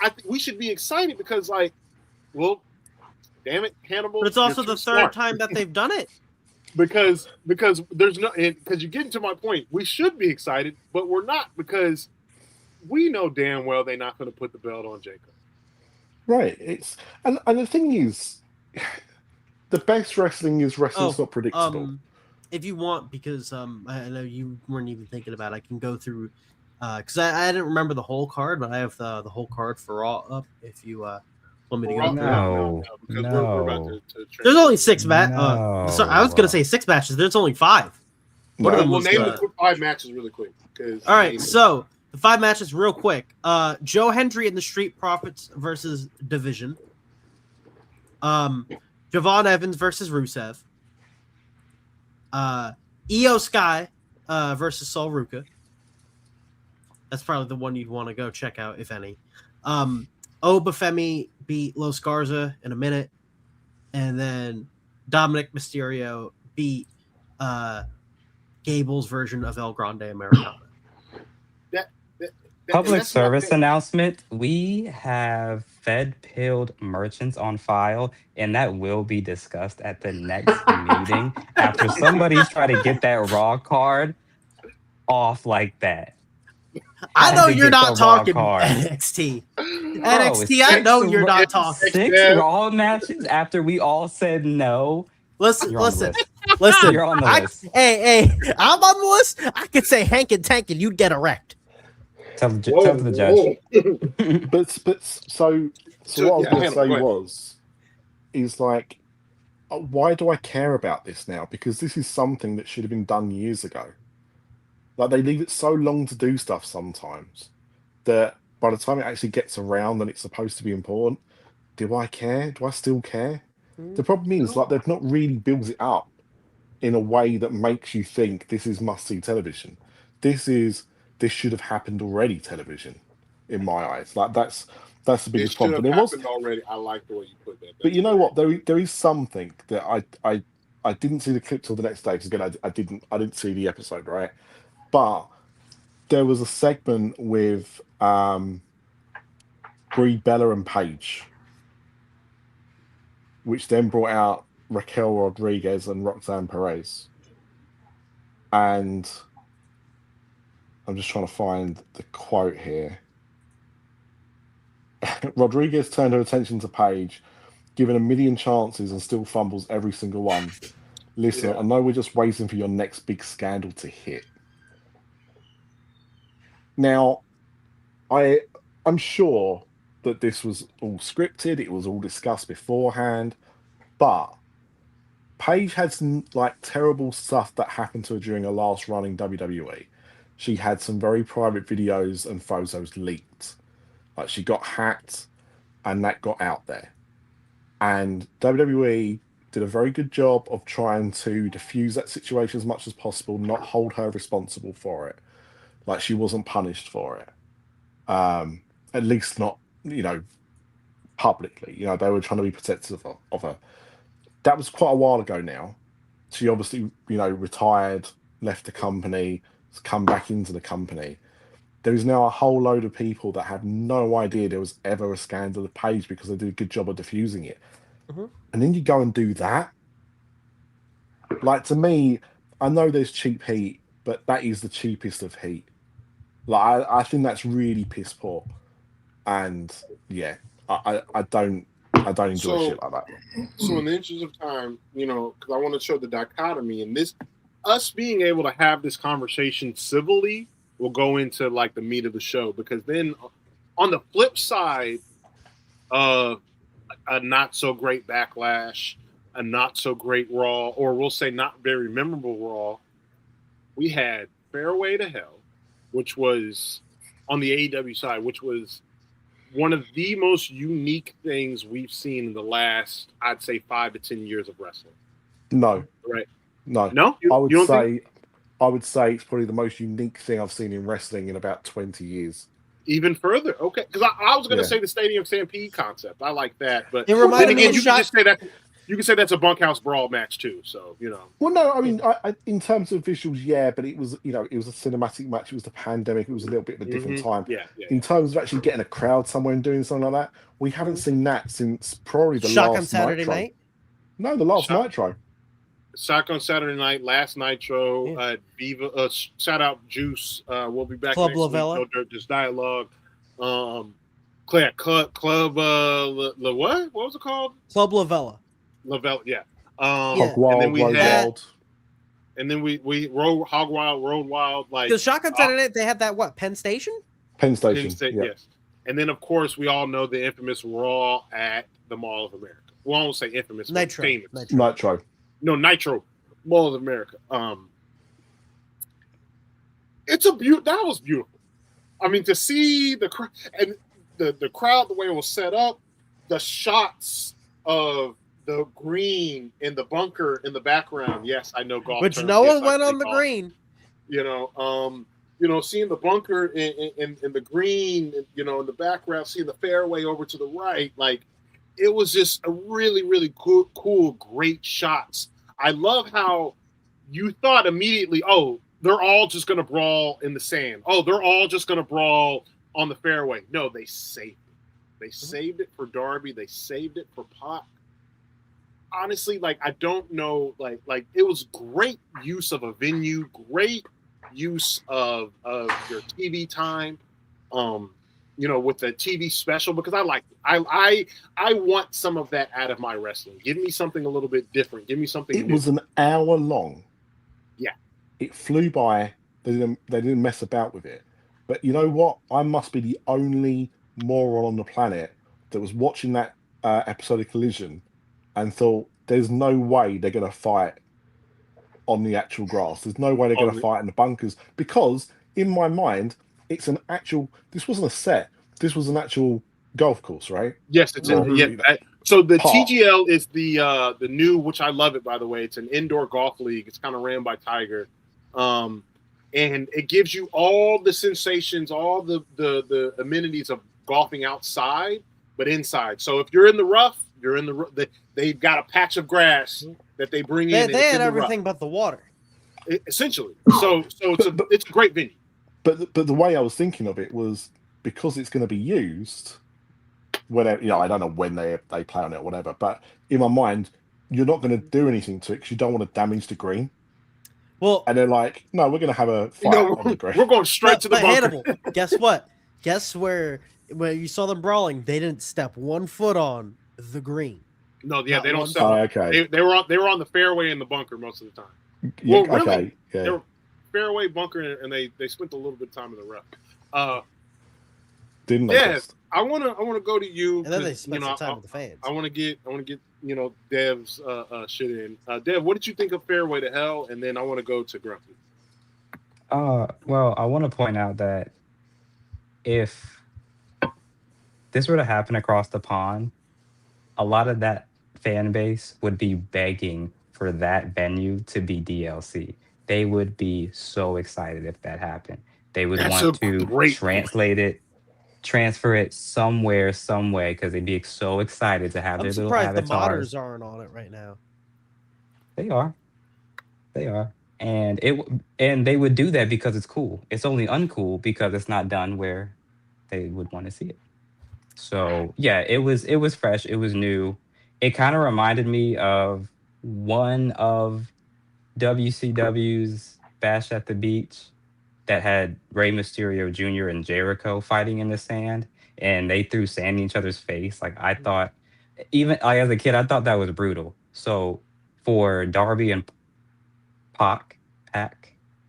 I think we should be excited because, damn it, Hannibal. But it's also the third time that they've done it. Because there's no, because you're getting to my point. We should be excited, but we're not, because we know damn well they're not going to put the belt on Jacob. Right. And the thing is, the best wrestling is wrestling's not predictable. If you want, because I know you weren't even thinking about it, I can go through because I didn't remember the whole card, but I have the whole card for Raw up. If you want me to go through No. We're about to there's only 6 matches. No. Sorry, I was going to say 6 matches. There's only 5. What are the name the 5 matches really quick. All right, so the 5 matches real quick. Joe Hendry and the Street Profits versus Division. Javon Evans versus Rusev. Io Sky versus Sol Ruka. That's probably the one you'd want to go check out, if any. Obafemi beat Los Garza in a minute. And then Dominic Mysterio beat Gable's version of El Grande Americano. Public that's not service fair. announcement. We have Fed-pilled merchants on file, and that will be discussed at the next meeting after somebody's trying to get that raw card off like that. I Had know to you're get the not raw talking card. NXT. Bro, NXT, I know you're not talking. six raw matches after we all said no. Listen, You're on the listen, list. listen. You're on the list. Hey, I'm on the list. I could say Hank and Tank, and you'd get erect. Tell Whoa, the judge. But so what I was yeah, going to Hannah, say go ahead. is like, why do I care about this now? Because this is something that should have been done years ago. Like, they leave it so long to do stuff sometimes that by the time it actually gets around and it's supposed to be important, do I care? Do I still care? The problem is, like, they've not really built it up in a way that makes you think this is must-see television. This should have happened already television, in my eyes. Like, that's the This biggest should problem. have But there was, happened already. I like the way you put that. but That's you know great. what? There is something that I didn't see the clip till the next day because again I didn't see the episode, right? But there was a segment with Brie Bella and Paige, which then brought out Raquel Rodriguez and Roxanne Perez. And I'm just trying to find the quote here. Rodriguez turned her attention to Paige, given a million chances and still fumbles every single one. Listen, Yeah. I know we're just waiting for your next big scandal to hit. Now, I'm sure that this was all scripted, it was all discussed beforehand, but Paige had some like terrible stuff that happened to her during her last run in WWE. She had some very private videos and photos leaked. Like, she got hacked and that got out there. And WWE did a very good job of trying to diffuse that situation as much as possible, not hold her responsible for it. Like, she wasn't punished for it. At least not, publicly. They were trying to be protective of her. That was quite a while ago now. She obviously, retired, left the company, has come back into the company. There is now a whole load of people that have no idea there was ever a scandal of Paige because they did a good job of diffusing it. Mhm. And then you go and do that. Like, to me, I know there's cheap heat, but that is the cheapest of heat. Like, I think that's really piss poor. And yeah, I don't enjoy shit like that. So in the interest of time, because I want to show the dichotomy in this, us being able to have this conversation civilly will go into like the meat of the show, because then on the flip side of a not so great Backlash, a not so great Raw, or we'll say not very memorable Raw, we had Fairway to Hell, which was on the AEW side, which was one of the most unique things we've seen in the last, I'd say, 5 to 10 years of wrestling. No. Right? No. No? I would say it's probably the most unique thing I've seen in wrestling in about 20 years. Even further? Okay. Because I was going to Yeah. say the Stadium Stampede concept. I like that. But It reminded then me again, of you Shot- can just say that. You can say that's a bunkhouse brawl match too. So, Well, no, I mean, I in terms of visuals, yeah, but it was, it was a cinematic match. It was the pandemic. It was a little bit of a different time. Yeah. In terms of actually getting a crowd somewhere and doing something like that, we haven't seen that since probably the Shotgun last Saturday Nitro. Night. No, the last Nitro. Shotgun Saturday Night, last Nitro, Viva, shout out Juice. We'll be back Club next Lavella. week. No Dirt, Just Dialogue. Club, what was it called? Club Lavella. Lavelle, yeah. Hog Wild, and then we Road had, Wild. and then we Road Hog Wild, Road Wild, like Because Shotgun Saturday Night, they had that Penn Station? Penn Station. Penn State, Yeah. yes. And then of course we all know the infamous Raw at the Mall of America. Well, I won't say infamous, but Nitro. famous. Nitro. No, Nitro, Mall of America. It's that was beautiful. I mean, to see the crowd and the crowd, the way it was set up, the shots of the green in the bunker in the background. Yes, I know golf. Which terms. no Yes, one I went play on the golf. green. Seeing the bunker in the green, in the background, seeing the fairway over to the right, like it was just a really, really cool, great shots. I love how you thought immediately, oh, they're all just going to brawl in the sand. Oh, they're all just going to brawl on the fairway. No, they saved it. They saved it for Darby. They saved it for Pac. Honestly, like I don't know, like it was great use of a venue, great use of your TV time, with the TV special, because I like it. I want some of that out of my wrestling. Give me something a little bit different. Give me something It new. was an hour long. Yeah. It flew by. They didn't mess about with it. But you know what? I must be the only moron on the planet that was watching that episode of Collision and thought, there's no way they're going to fight on the actual grass. There's no way they're going to fight in the bunkers, because in my mind, it's an actual. This wasn't a set. This was an actual golf course, right? Yes, it's Or, so the park. TGL is the new, which I love it, by the way. It's an indoor golf league. It's kind of ran by Tiger, and it gives you all the sensations, all the amenities of golfing outside, but inside. So if you're in the rough, you're in they've got a patch of grass that they bring in. They had everything but the water. Essentially. So it's a great venue. But the way I was thinking of it was, because it's going to be used whenever, I don't know when they play on it or whatever, but in my mind, you're not going to do anything to it because you don't want to damage the green. Well, and they're like, no, we're going to have a fight on the green. We're going straight to the bunker. Hannibal, guess what? Guess where you saw them brawling? They didn't step 1 foot on the green. No, yeah, they don't step. Okay. They were on the fairway and the bunker most of the time. Yeah, Well, really, okay. Yeah. they were fairway, bunker, and they spent a little bit of time in the rough. Didn't they? Yeah, I wanna go to you. And then they spent some time with the fans. I want to get Dev's shit in. Dev, what did you think of Fairway to Hell? And then I want to go to Grumpy. Well, I want to point out that if this were to happen across the pond, a lot of that fan base would be begging for that venue to be DLC. They would be so excited if that happened. They would want to transfer it somewhere, some way, because they'd be so excited to have their little avatars. I'm surprised the modders aren't on it right now. They are. And they would do that because it's cool. It's only uncool because it's not done where they would want to see it. So yeah, it was fresh. It was new. It kind of reminded me of one of WCW's Bash at the Beach that had Rey Mysterio Jr. and Jericho fighting in the sand, and they threw sand in each other's face. Like, I thought, even as a kid, I thought that was brutal. So for Darby and Pac,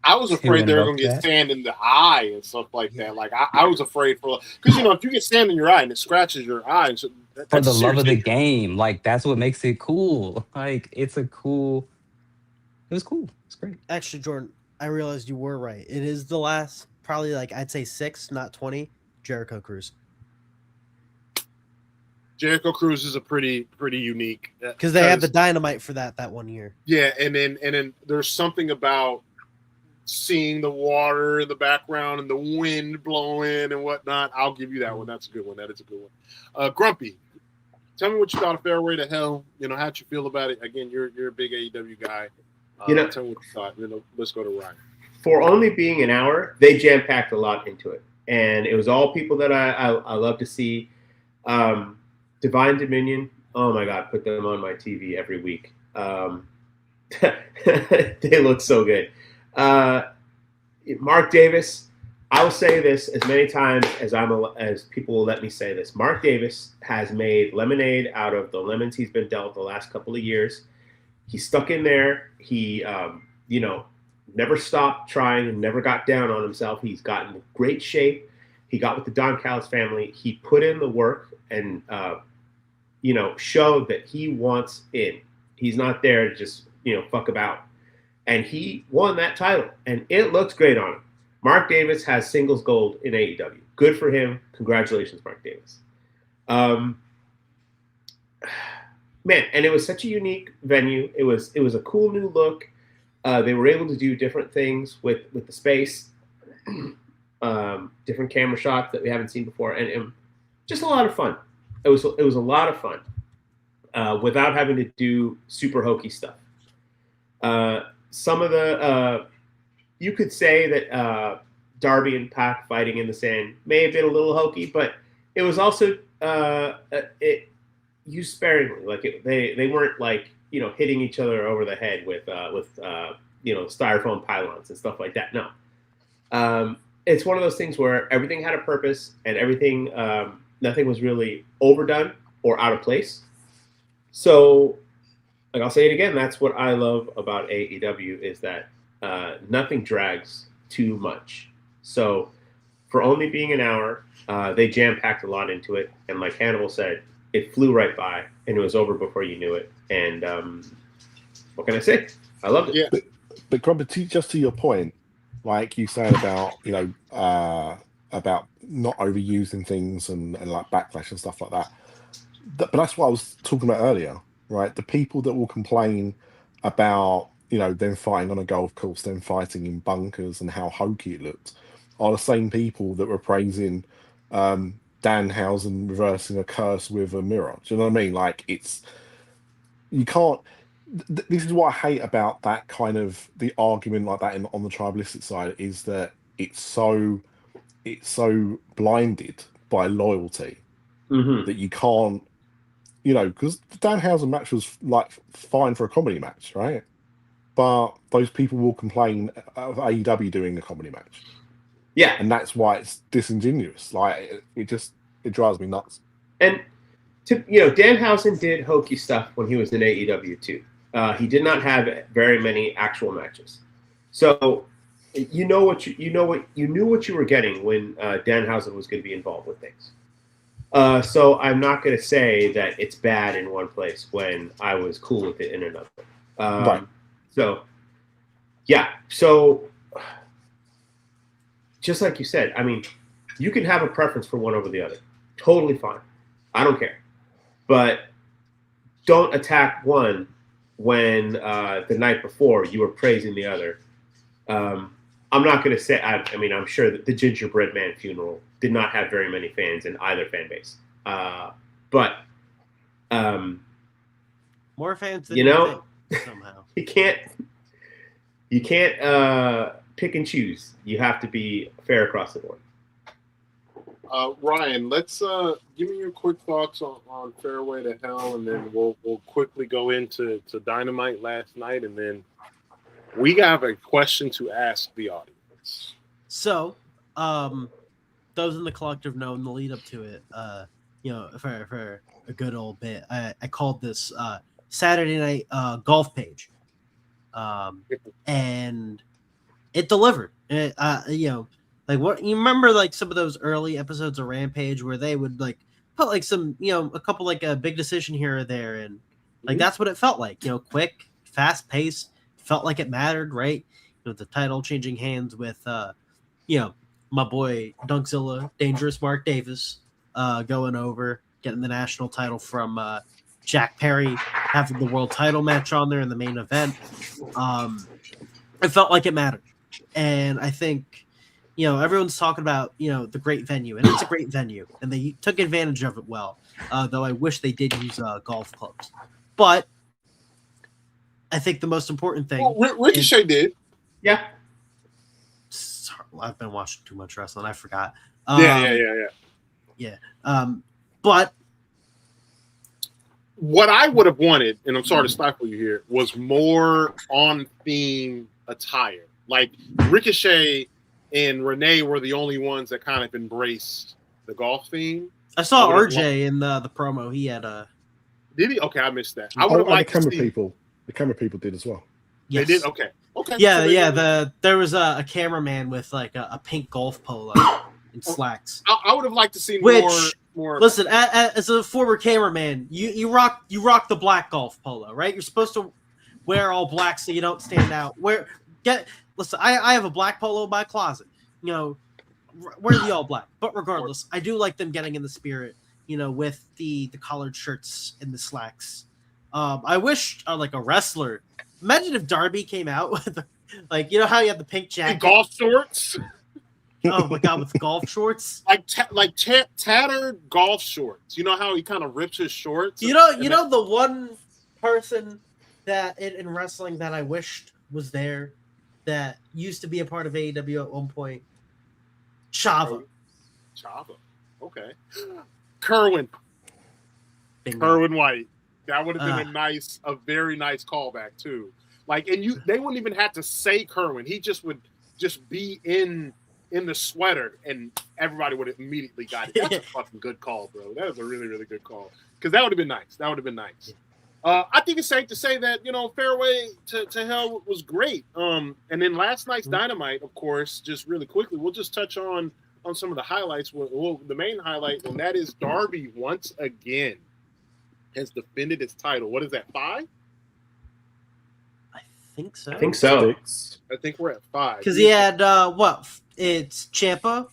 I was afraid they were going to get sand in the eye and stuff like that. Like, I was afraid because if you get sand in your eye and it scratches your eye, so for the love of the game, like, that's what makes it cool. Like, it was cool. It's great. Actually, Jordan, I realized you were right. It is the last, probably, like, I'd say 6, not 20, Jericho Cruise. Jericho Cruise is a pretty unique, because they had the Dynamite for that 1 year. Yeah, and then there's something about seeing the water in the background and the wind blowing and whatnot. I'll give you that one. That's a good one. That is a good one. Grumpy, tell me what you thought of Fairway to Hell. How'd you feel about it? Again, you're a big AEW guy. Tell me what you thought. Let's go to Ryan. For only being an hour, they jam-packed a lot into it. And it was all people that I love to see. Divine Dominion, oh my God, put them on my TV every week. They look so good. Mark Davis, I will say this as many times as people will let me say this. Mark Davis has made lemonade out of the lemons he's been dealt the last couple of years. He stuck in there. He, never stopped trying and never got down on himself. He's gotten in great shape. He got with the Don Callis family. He put in the work and, showed that he wants in. He's not there to just, fuck about. And he won that title, and it looks great on him. Mark Davis has singles gold in AEW. Good for him. Congratulations, Mark Davis. Man, and it was such a unique venue. It was a cool new look. They were able to do different things with the space, different camera shots that we haven't seen before, and just a lot of fun. It was a lot of fun without having to do super hokey stuff. Some of the you could say that Darby and Pac fighting in the sand may have been a little hokey, but it was also it used sparingly. Like they weren't like hitting each other over the head with styrofoam pylons and stuff like that. No, it's one of those things where everything had a purpose and everything nothing was really overdone or out of place. So, like I'll say it again, that's what I love about AEW is that nothing drags too much. So, for only being an hour, they jam-packed a lot into it. And like Hannibal said, it flew right by, and it was over before you knew it. And what can I say? I loved it. Yeah. But Grumpy, just to your point, like you said about about not overusing things and like backlash and stuff like that. But that's what I was talking about earlier, right? The people that will complain about them fighting on a golf course, them fighting in bunkers, and how hokey it looked, are the same people that were praising Danhausen reversing a curse with a mirror. Do you know what I mean? Like you can't. This is what I hate about that kind of the argument like that on the tribalistic side is that it's so blinded by loyalty that you can't, because the Danhausen match was like fine for a comedy match, right? But those people will complain of AEW doing a comedy match. Yeah, and that's why it's disingenuous. Like it drives me nuts. And Danhausen did hokey stuff when he was in AEW too. He did not have very many actual matches, so you knew what you were getting when Danhausen was going to be involved with things. So I'm not going to say that it's bad in one place when I was cool with it in another. Right. So, yeah. So, just like you said, I mean, you can have a preference for one over the other. Totally fine. I don't care. But don't attack one when the night before you were praising the other. I'm not going to say, I mean, I'm sure that the Gingerbread Man funeral did not have very many fans in either fan base. But more fans than you think, somehow. you can't pick and choose. You have to be fair across the board. Ryan, let's give me your quick thoughts on Fairway to Hell, and then we'll quickly go into Dynamite last night, and then we have a question to ask the audience. So, those in the collective know in the lead up to it, for a good old bit, I called this Saturday night golf page, and it delivered. Like what you remember, like some of those early episodes of Rampage where they would like put like some, a couple like a big decision here or there, and like that's what it felt like. Quick, fast paced, felt like it mattered, right? The title changing hands with, my boy Dunkzilla, Dangerous Mark Davis, going over, getting the national title from Jack Perry, having the world title match on there in the main event. It felt like it mattered, and I think. Everyone's talking about, the great venue, and it's a great venue, and they took advantage of it well, though I wish they did use golf clubs. But I think the most important thing... Well, Ricochet did. Yeah. I've been watching too much wrestling. I forgot. Yeah. But... What I would have wanted, and I'm sorry to stifle you here, was more on-theme attire. Like, Ricochet... and Renee were the only ones that kind of embraced the golf theme. I saw RJ in the promo. He had a. Did he? Okay, I missed that. I would have liked the camera people. The camera people did as well. Yes. They did. Okay. Yeah. There was a cameraman with like a pink golf polo and slacks. I would have liked to see more. Listen, as a former cameraman, you rock the black golf polo, right? You're supposed to wear all black so you don't stand out. Listen, I have a black polo in my closet. Wear the all black. But regardless, I do like them getting in the spirit, with the collared shirts and the slacks. I wish like a wrestler. Imagine if Darby came out with how you have the pink jacket, and golf shorts. Oh my god, with golf shorts, tattered golf shorts. You know how he kind of rips his shorts. The one person that in wrestling that I wished was there. That used to be a part of AEW at one point. Chava. Chava. Okay. Kerwin. Bingo. Kerwin White. That would have been a very nice callback too. Like, and they wouldn't even have to say Kerwin. He just would just be in the sweater, and everybody would have immediately got it. That's a fucking good call, bro. That was a really, really good call. Because that would have been nice. That would have been nice. I think it's safe to say that, Fairway to Hell was great. And then last night's Dynamite, of course, just really quickly, we'll just touch on some of the highlights. Well, the main highlight, and that is Darby once again has defended its title. What is that, 5? I think so. I think so. I think we're at 5. Because he had what? It's Ciampa,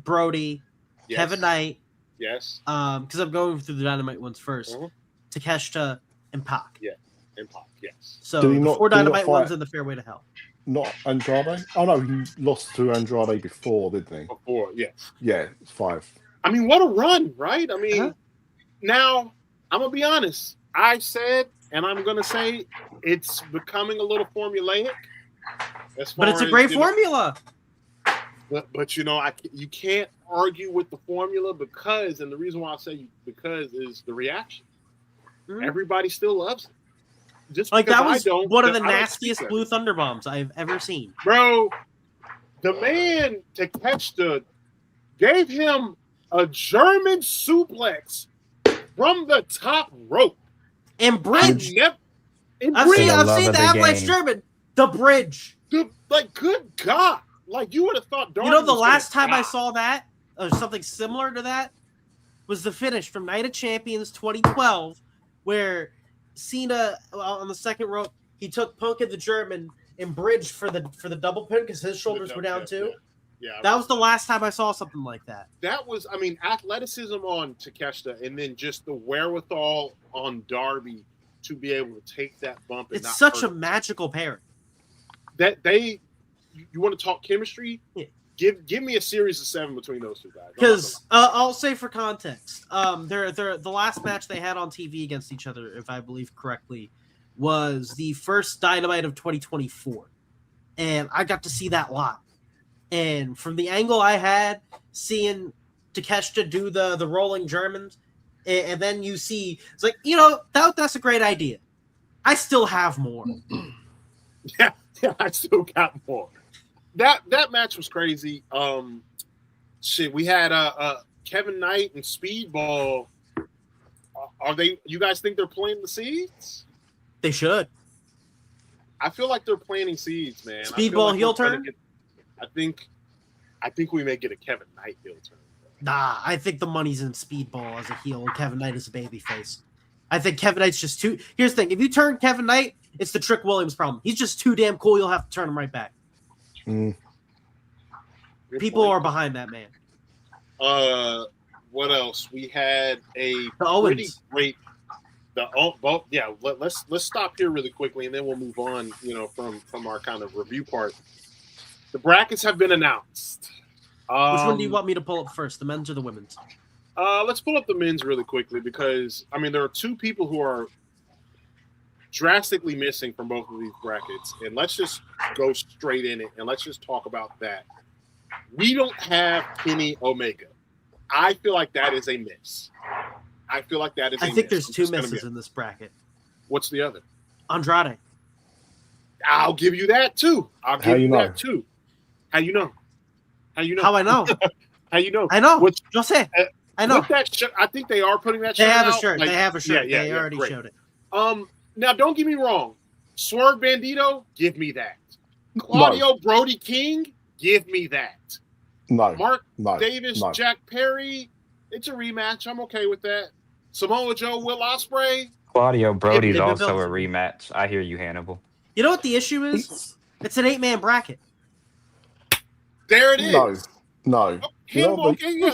Brody, Yes. Kevin Knight. Yes. Because I'm going through the Dynamite ones 1st. Takeshita and Pac. Yeah, and Pac. Yes. So Did he the not- 4 did he not Dynamite ones fight- in the Fairway to Hell. Not Andrade? Oh no, he lost to Andrade before, didn't he? Before, yes. Yeah, it's 5. I mean, what a run, right? I mean, now I'm gonna be honest. I said, and I'm gonna say, it's becoming a little formulaic. But it's a great formula. But you can't argue with the formula because, and the reason why I say because is the reaction. Mhm. Everybody still loves it. Just Like because that was I don't, one of the I don't nastiest speak of Blue it. Thunder bombs I've ever seen. Bro, the man to catch gave him a German suplex from the top rope. And bridge. I've I've seen the love the of the Avalanche game. German. The bridge. Like, good God. Like, you would have thought Darby You know, the was last gonna time I die. saw that, or something similar to that, was the finish from Night of Champions 2012, where Cena on the second rope, he took Punk and the German and bridged for the double pin because his shoulders were down too. Yeah, That was the last time I saw something like that. that was, I mean, athleticism on Takeshita, and then just the wherewithal on Darby to be able to take that bump. And It's not such hurt a magical pairing. that you want to talk chemistry? Yeah. Give me a series of 7 between those two guys. Because I'll say for context, they're the last match they had on TV against each other, if I believe correctly, was the first Dynamite of 2024, and I got to see that live. And from the angle I had, seeing Takeshita do the rolling Germans, and then you see it's like that's a great idea. I still have more. yeah, I still got more. That match was crazy. Shit, we had Kevin Knight and Speedball. Are they? You guys think they're planting the seeds? They should. I feel like they're planting seeds, man. I feel Speedball like heel we're gonna turn? get- I think we may get a Kevin Knight heel turn. Nah, I think the money's in Speedball as a heel and Kevin Knight as a babyface. I think Kevin Knight's just too. Here's the thing: if you turn Kevin Knight, it's the Trick Williams problem. He's just too damn cool. You'll have to turn him right back. Good People point. are behind that man. What else? We had a The pretty Owens. great. Let's stop here really quickly, and then we'll move on. From our kind of review part. The brackets have been announced. Which one do you want me to pull up first, the men's or the women's? Let's pull up the men's really quickly because I mean there are 2 people who are drastically missing from both of these brackets, and let's just go straight in it and let's just talk about that. We don't have Kenny Omega. I feel like that is a miss. I think there's 2 misses in this bracket. What's the other? Andrade. I'll give you that too. How you know? How you know? How I know? How you know? I know. What's- Just say. I know. With that shirt, I think they are putting that They shirt have a out. shirt. Like, They have a shirt. yeah, They already great. showed it. Now don't get me wrong. Swerve Bandito, give me that. Claudio Brody King, give me that. No. Mark No. Davis, No. Jack Perry, it's a rematch. I'm okay with that. Samoa Joe, Will Ospreay. Claudio Brody's the also a belts. rematch. I hear you, Hannibal. You know what the issue is? It's an 8-man bracket. There it is. No. Hannibal, okay, yeah,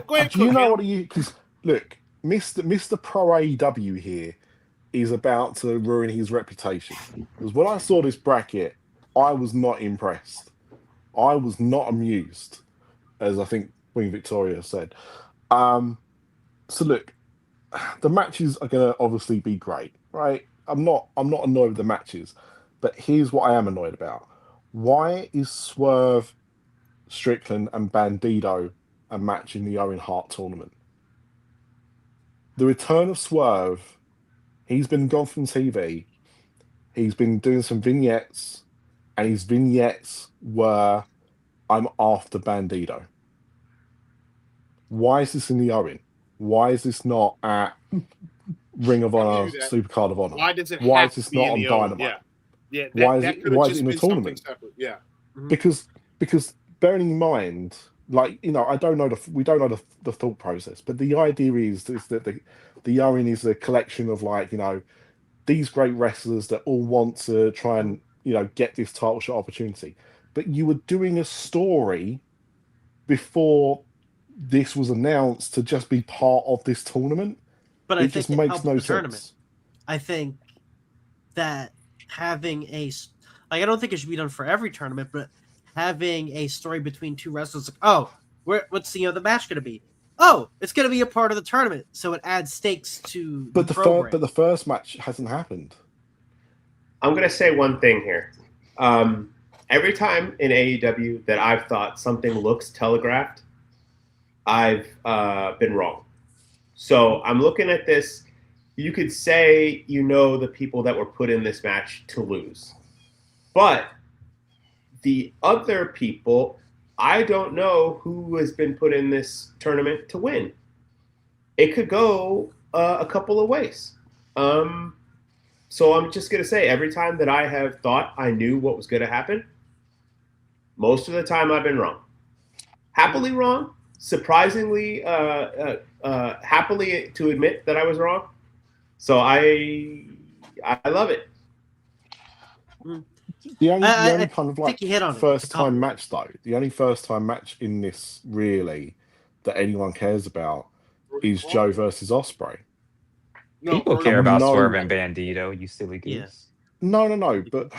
go ahead. Do you Cook, know man. what you? Because look, Mr. Pro AEW here is about to ruin his reputation. Because when I saw this bracket, I was not impressed. I was not amused, as I think Queen Victoria said. So look, the matches are going to obviously be great, right? I'm not annoyed with the matches, but here's what I am annoyed about. Why is Swerve Strickland, and Bandido a match in the Owen Hart tournament. The return of Swerve, he's been gone from TV. He's been doing some vignettes, and his vignettes were, I'm after Bandido. Why is this in the Owen? Why is this not at Ring of Honor, Supercard of Honor? Why does it Why have is this to be not in on the Owen? Dynamite? Yeah. Why is it in the tournament? Separate. Yeah. Because bearing in mind, like, you know, we don't know the thought process, but the idea is that the Owen is a collection of, like, you know, these great wrestlers that all want to try and, you know, get this title shot opportunity. But you were doing a story before this was announced to just be part of this tournament. But it just makes no sense. Tournament. I think that having I don't think it should be done for every tournament, but having a story between two wrestlers, like, oh, what's the match going to be? Oh, it's going to be a part of the tournament, so it adds stakes to the program. But the first match hasn't happened. I'm going to say one thing here. Every time in AEW that I've thought something looks telegraphed, I've been wrong. So I'm looking at this. You could say the people that were put in this match to lose. But the other people, I don't know who has been put in this tournament to win. It could go a couple of ways. So I'm just going to say, every time that I have thought I knew what was going to happen, most of the time I've been wrong. Happily wrong. Surprisingly, happily to admit that I was wrong. So I love it. The only kind of like first time match, though, the only first time match in this really that anyone cares about is Joe versus Ospreay. People care about Swerve and Bandito, you silly goose. Yeah. No, but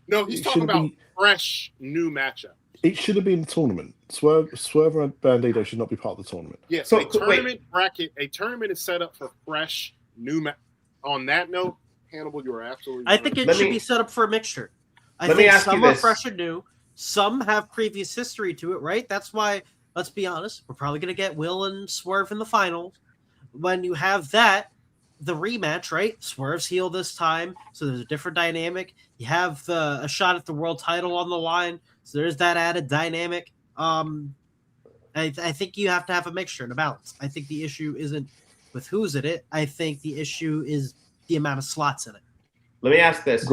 no, he's talking about fresh new matchup. It should have been the tournament. Swerve and Bandito should not be part of the tournament. Yeah, so a tournament bracket, a tournament is set up for fresh new match. On that note, Hannibal, you are absolutely right. I think it should be set up for a mixture. I think some are fresh and new. Some have previous history to it, right? That's why, let's be honest, we're probably going to get Will and Swerve in the finals. When you have that, the rematch, right? Swerve's heel this time, so there's a different dynamic. You have a shot at the world title on the line, so there's that added dynamic. I think you have to have a mixture and a balance. I think the issue isn't with who's in it. I think the issue is the amount of slots in it. Let me ask this.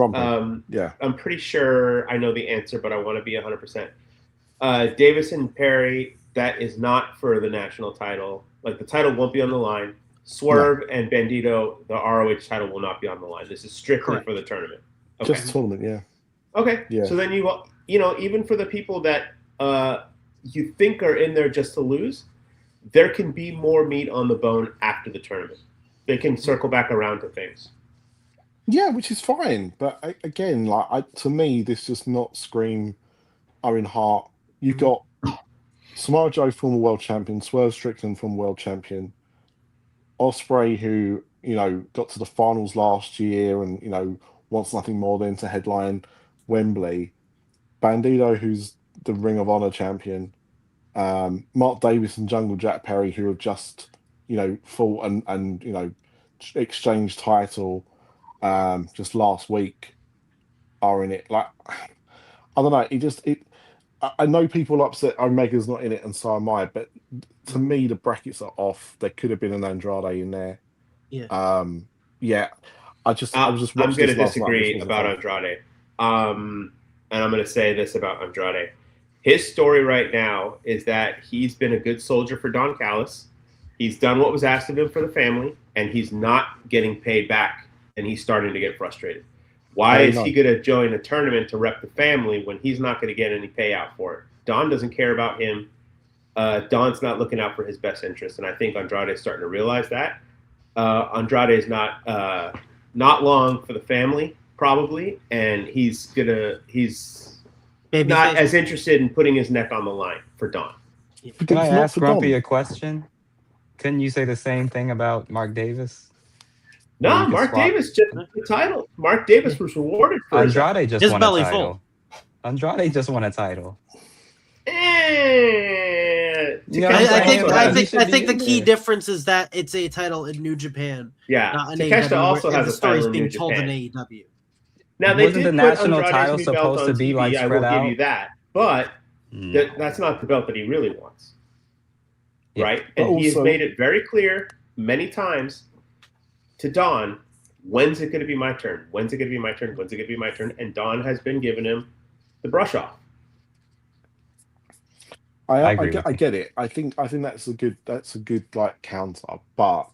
Yeah. I'm pretty sure I know the answer, but I want to be 100%. Davis and Perry, that is not for the national title. Like, the title won't be on the line. Swerve and Bandito, the ROH title will not be on the line. This is strictly for the tournament. Okay. Just tournament, yeah. Okay. Yeah. So then even for the people that you think are in there just to lose, there can be more meat on the bone after the tournament. They can circle back around to things. Yeah, which is fine. But again, to me, this does not scream Owen Hart. You've got Samoa Joe, former world champion, Swerve Strickland, former world champion, Ospreay, who, got to the finals last year and, wants nothing more than to headline Wembley. Bandito, who's the Ring of Honor champion. Mark Davis and Jungle Jack Perry, who have just, fought and exchanged title just last week, are in it. Like, I don't know. I know people are upset Omega's not in it, and so am I. But to me, the brackets are off. There could have been an Andrade in there. Yeah. Yeah. I'm going to disagree about Andrade. And I'm going to say this about Andrade. His story right now is that he's been a good soldier for Don Callis. He's done what was asked of him for the family, and he's not getting paid back, and he's starting to get frustrated. Why is he going to join a tournament to rep the family when he's not going to get any payout for it? Don doesn't care about him. Don's not looking out for his best interest, and I think Andrade is starting to realize that. Andrade is not long for the family, probably, and he's not as interested in putting his neck on the line for Don. Can I ask Grumpy a question? Couldn't you say the same thing about Mark Davis? No, Mark Davis just won the title. Mark Davis was rewarded for Andrade just won a belly title. Andrade just won a title. No, I Damn, think man, I he think should I be think the in key there. difference is that it's a title in New Japan, Yeah, not in Takeshita AEW, also and has the a title story's in being New told in Japan. AEW. Now they Wasn't the did put national Andrade's title new belt supposed on to be TV. like I spread will give out? you that, but Mm, that's not the belt that he really wants, yeah. right? But And he has also, made it very clear many times to Don, when's it going to be my turn? When's it going to be my turn? When's it going to be my turn? And Don has been giving him the brush off. I agree with I you. get it. I think that's a good like counter. But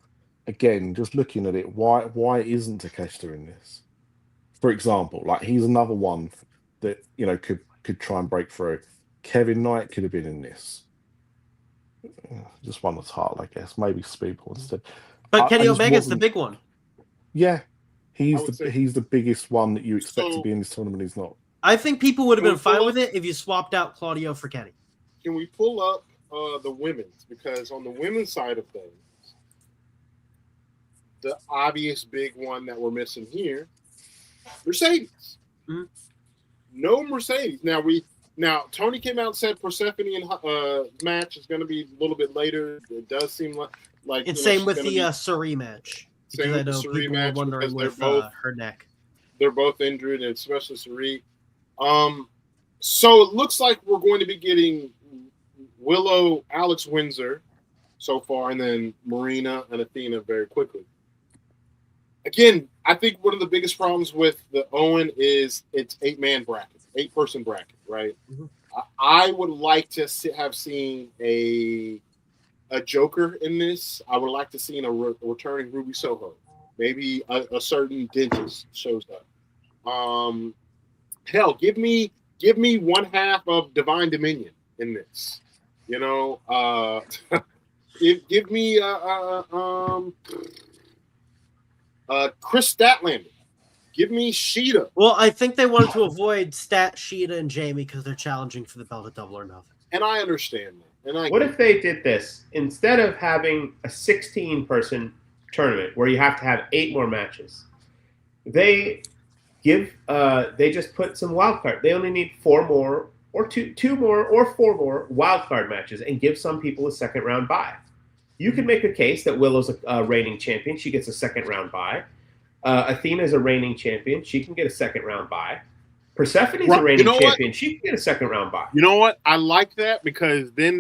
again, just looking at it, why isn't Takeshita in this? For example, like he's another one that could try and break through. Kevin Knight could have been in this. Just won the title, I guess. Maybe Speedball instead. But I Kenny just Omega's the wasn't. big one. Yeah, I would say he's the biggest one that you expect to so. be in this tournament. He's not. I think people would have Can been we pull fine up? with it if you swapped out Claudio for Kenny. Can we pull up the women's? Because on the women's side of things, the obvious big one that we're missing here, Mercedes. Mhm. No Mercedes. Now Tony came out and said Persephone and match is going to be a little bit later. It does seem like It's she's same with gonna the be- Suri match. Same Because I with the know Suri people were match wondering because with they're both her neck. they're both injured, and especially Suri. So it looks like we're going to be getting Willow, Alex Windsor so far, and then Marina and Athena very quickly. Again, I think one of the biggest problems with the Owen is it's 8-man bracket, 8-person bracket, right? Mhm. I would like to have seen a Joker in this. I would like to see a returning Ruby Soho. Maybe a certain dentist shows up. Hell, give me one half of Divine Dominion in this. Give me Chris Statlander. Give me Sheeta. Well, I think they wanted to avoid Stat, Sheeta, and Jamie because they're challenging for the belt at Double or Nothing. And I understand that. And What if they did this instead of having a 16-person tournament where you have to have 8 more matches? They just put some wild card. They only need 4 more, or two more, or 4 more wild card matches, and give some people a second round bye. You can make a case that Willow's a reigning champion; she gets a second round bye. Athena's a reigning champion; she can get a second round bye. Persephone's a reigning champion; she can get a second round bye. You know what? I like that because then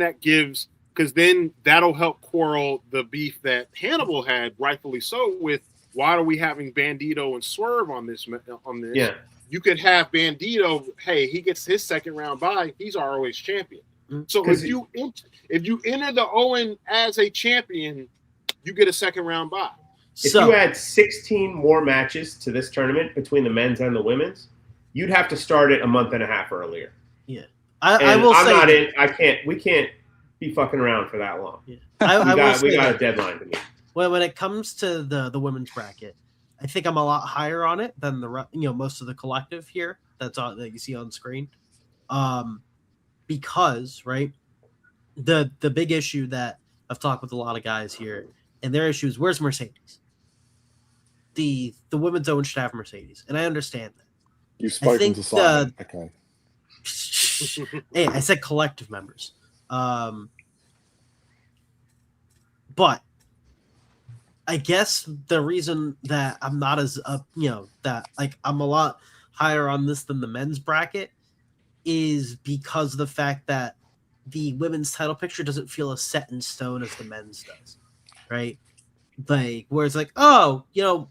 that'll help quarrel the beef that Hannibal had, rightfully so, with why are we having Bandito and Swerve on this? Yeah. You could have Bandito. Hey, he gets his second round bye. He's ROH champion. So if you enter the Owen as a champion, you get a second round bye. If you add 16 more matches to this tournament between the men's and the women's, you'd have to start it a month and a half earlier. Yeah, I will say I can't. We can't be fucking around for that long. Yeah. We got a deadline to meet. Well, when it comes to the women's bracket, I think I'm a lot higher on it than most of the collective here. That you see on screen, because right, the big issue that I've talked with a lot of guys here, and their issue is where's Mercedes. The women's own should have Mercedes, and I understand that. You've spoken to Simon. Okay. Hey, I said collective members. But I guess the reason that I'm not as that I'm a lot higher on this than the men's bracket is because of the fact that the women's title picture doesn't feel as set in stone as the men's does, right? Like where it's like, oh,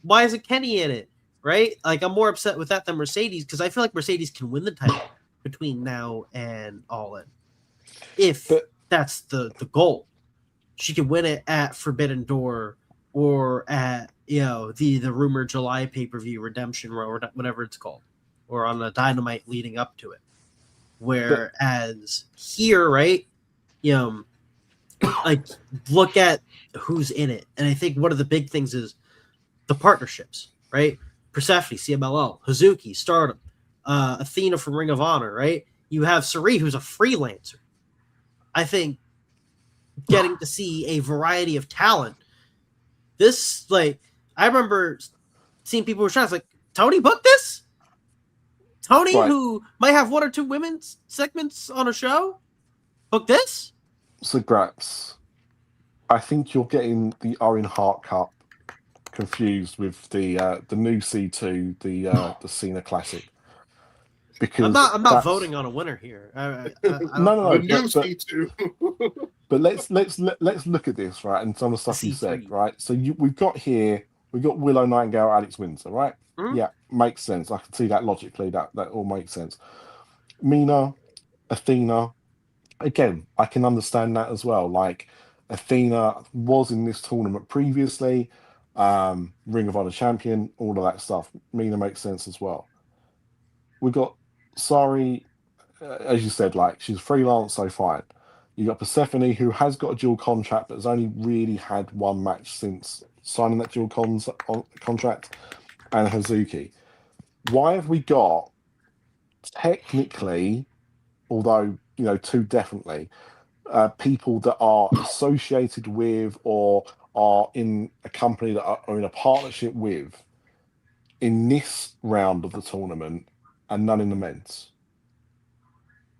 why isn't Kenny in it, right? Like I'm more upset with that than Mercedes because I feel like Mercedes can win the title between now and All In, if that's the goal. She can win it at Forbidden Door or at the rumored July pay-per-view Redemption or whatever it's called, or on a Dynamite leading up to it. Whereas here, right, like look at who's in it, and I think one of the big things is the partnerships, right? Persephone, CMLL, Hazuki, Stardom, Athena from Ring of Honor, right? You have Sari, who's a freelancer. I think getting to see a variety of talent. This, I remember seeing people were trying to Tony booked this? Tony, Right. who might have 1 or 2 women's segments on a show? Book this? So, Graps, I think you're getting the Owen Hart Cup confused with the new C2, the Cena Classic. Because I'm not that's voting on a winner here. I no, The new but C2. but let's look at this, right, and some of the stuff you said, C3. right. So we've got Willow Nightingale, Alex Windsor, right? Mhm. Yeah, makes sense. I can see that logically. That all makes sense. Mina, Athena, again, I can understand that as well. Like Athena was in this tournament previously, Ring of Honor champion, all of that stuff. Mina makes sense as well. We've got Sari, as you said, like she's freelance, so fine. You got Persephone, who has got a dual contract, but has only really had one match since signing that contract, and Hazuki. Why have we got technically, although two definitely, people that are associated with or are in a company that are in a partnership with in this round of the tournament and none in the men's?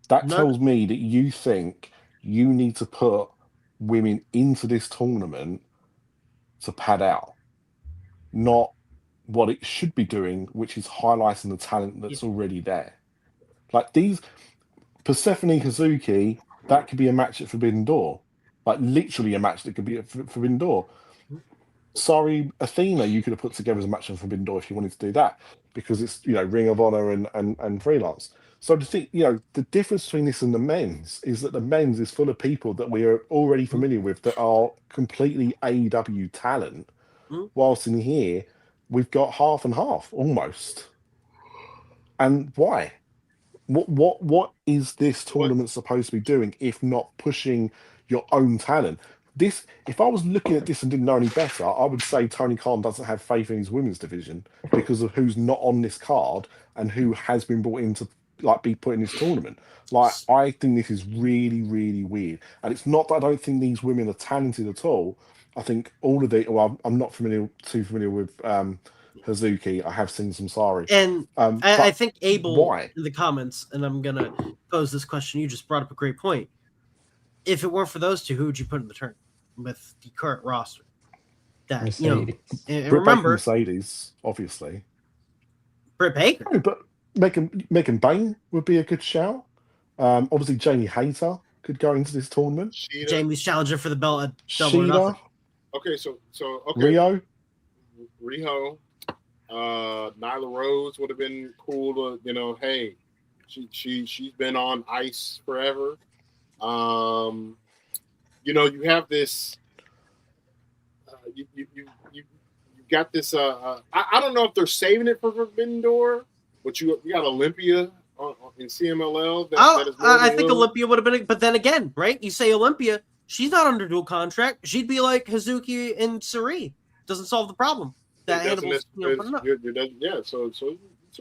That None. tells me that you think you need to put women into this tournament to pad out, not what it should be doing, which is highlighting the talent that's already there. Like these Persephone Hazuki, that could be a match at Forbidden Door. Like literally a match that could be at Forbidden Door. Sorry, Athena, you could have put together as a match on Forbidden Door if you wanted to do that, because it's Ring of Honor and freelance. So the thing, the difference between this and the men's is that the men's is full of people that we are already familiar with that are completely AEW talent, Mhm. whilst in here we've got half and half almost. And why? What is this What? tournament supposed to be doing if not pushing your own talent? This, if I was looking at this and didn't know any better, I would say Tony Khan doesn't have faith in his women's division because of who's not on this card and who has been brought in to be put in this tournament. Like, I think this is really, really weird. And it's not that I don't think these women are talented at all. I think all of the, well, I'm not too familiar with Hazuki. I have seen some Sari. And I But think Abel why? in the comments, and I'm gonna pose this question. You just brought up a great point. If it weren't for those two, who would you put in the tournament with the current roster? That Mercedes. and Britt Baker, remember Mercedes, obviously. Britt Baker. No, but Megan Bain would be a good shout. Obviously, Jamie Hayter could go into this tournament. Sheeta. Jamie's challenger for the belt at Double or Sheeta, Nothing. Okay, so okay. Rio. Riho, Nyla Rose would have been cool to, hey, she's been on ice forever. You have this. You got this. I don't know if they're saving it for Forbidden Door, but you got Olympia in CMLL. I think Olympia would have been, but then again, right? You say Olympia, she's not under dual contract. She'd be like Hazuki and Sari. Doesn't solve the problem. That animal's yeah. So it's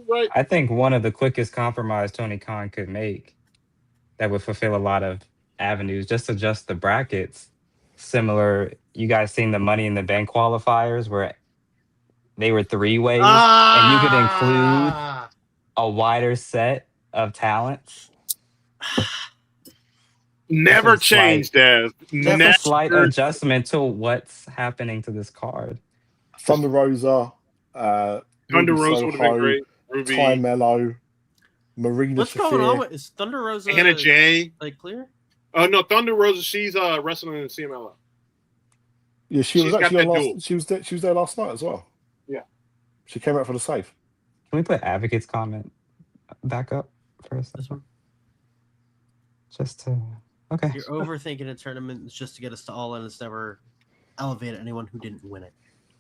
right. I think one of the quickest compromise Tony Khan could make that would fulfill a lot of avenues, just adjust the brackets. Similar, you guys seen the Money in the Bank qualifiers where they were 3-ways, and you could include a wider set of talents. Never change, Dev. Just a slight adjustment to what's happening to this card. Thunder Rosa, Thunder Rosa would have been great. Ruby, Ty Mello, Marina What's Shafir. going on with is Thunder Rosa? Hannah J. Like clear? Oh no, Thunder Rosa. She's wrestling in CMLL. Yeah, she was actually on duel. she was there last night as well. Yeah, she came out for the save. Can we put Advocate's comment back up for a second? This one. Just to okay. You're overthinking a tournament. It's just to get us to all in. It's never elevated anyone who didn't win it.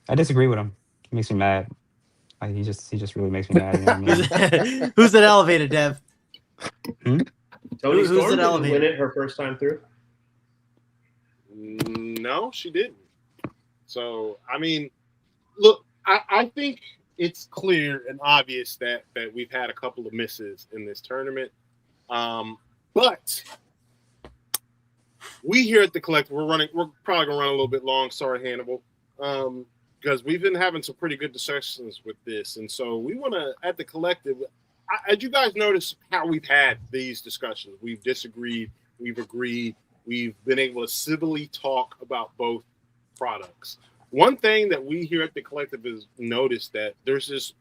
I disagree with him. It makes me mad. Like, he just really makes me mad. You know what I mean? Who's it elevated, Dev? Tony Who's Storm it didn't elevated? win it her first time through. No, she didn't. So I mean, look, I think it's clear and obvious that we've had a couple of misses in this tournament, but we here at the Collective, we're probably gonna run a little bit long. Sorry, Hannibal. Because we've been having some pretty good discussions with this. And so we want to, at the Collective, as you guys notice how we've had these discussions, we've disagreed We've agreed. We've been able to civilly talk about both products. One thing that we here at the Collective has noticed that there's this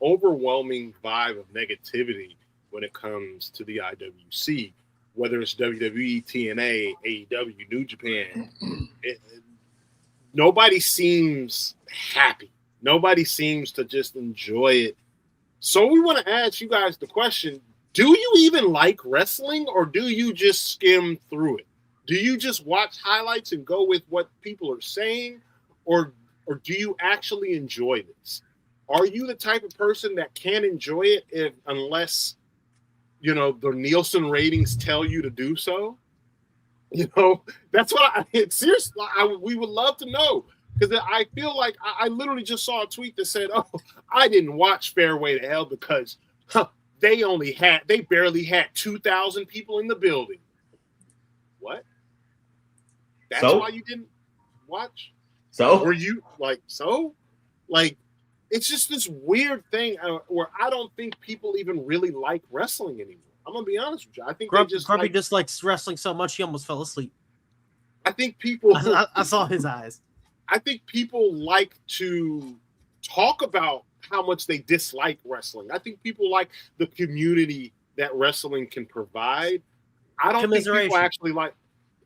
overwhelming vibe of negativity when it comes to the IWC, whether it's WWE, TNA, AEW, New Japan. Nobody seems happy. Nobody seems to just enjoy it. So we want to ask you guys the question, do you even like wrestling, or do you just skim through it? Do you just watch highlights and go with what people are saying, or do you actually enjoy this? Are you the type of person that can't enjoy it unless, you know, the Nielsen ratings tell you to do so? You know, that's what seriously, we would love to know. Because I feel like I literally just saw a tweet that said, "Oh, I didn't watch Fairway to Hell because they barely had 2,000 people in the building." What? That's why you didn't watch? So were you like so? Like, it's just this weird thing where I don't think people even really like wrestling anymore. I'm gonna be honest with you. I think Grumpy just likes wrestling so much he almost fell asleep. I think people. I saw his eyes. I think people like to talk about how much they dislike wrestling. I think people like the community that wrestling can provide. I don't think people actually like.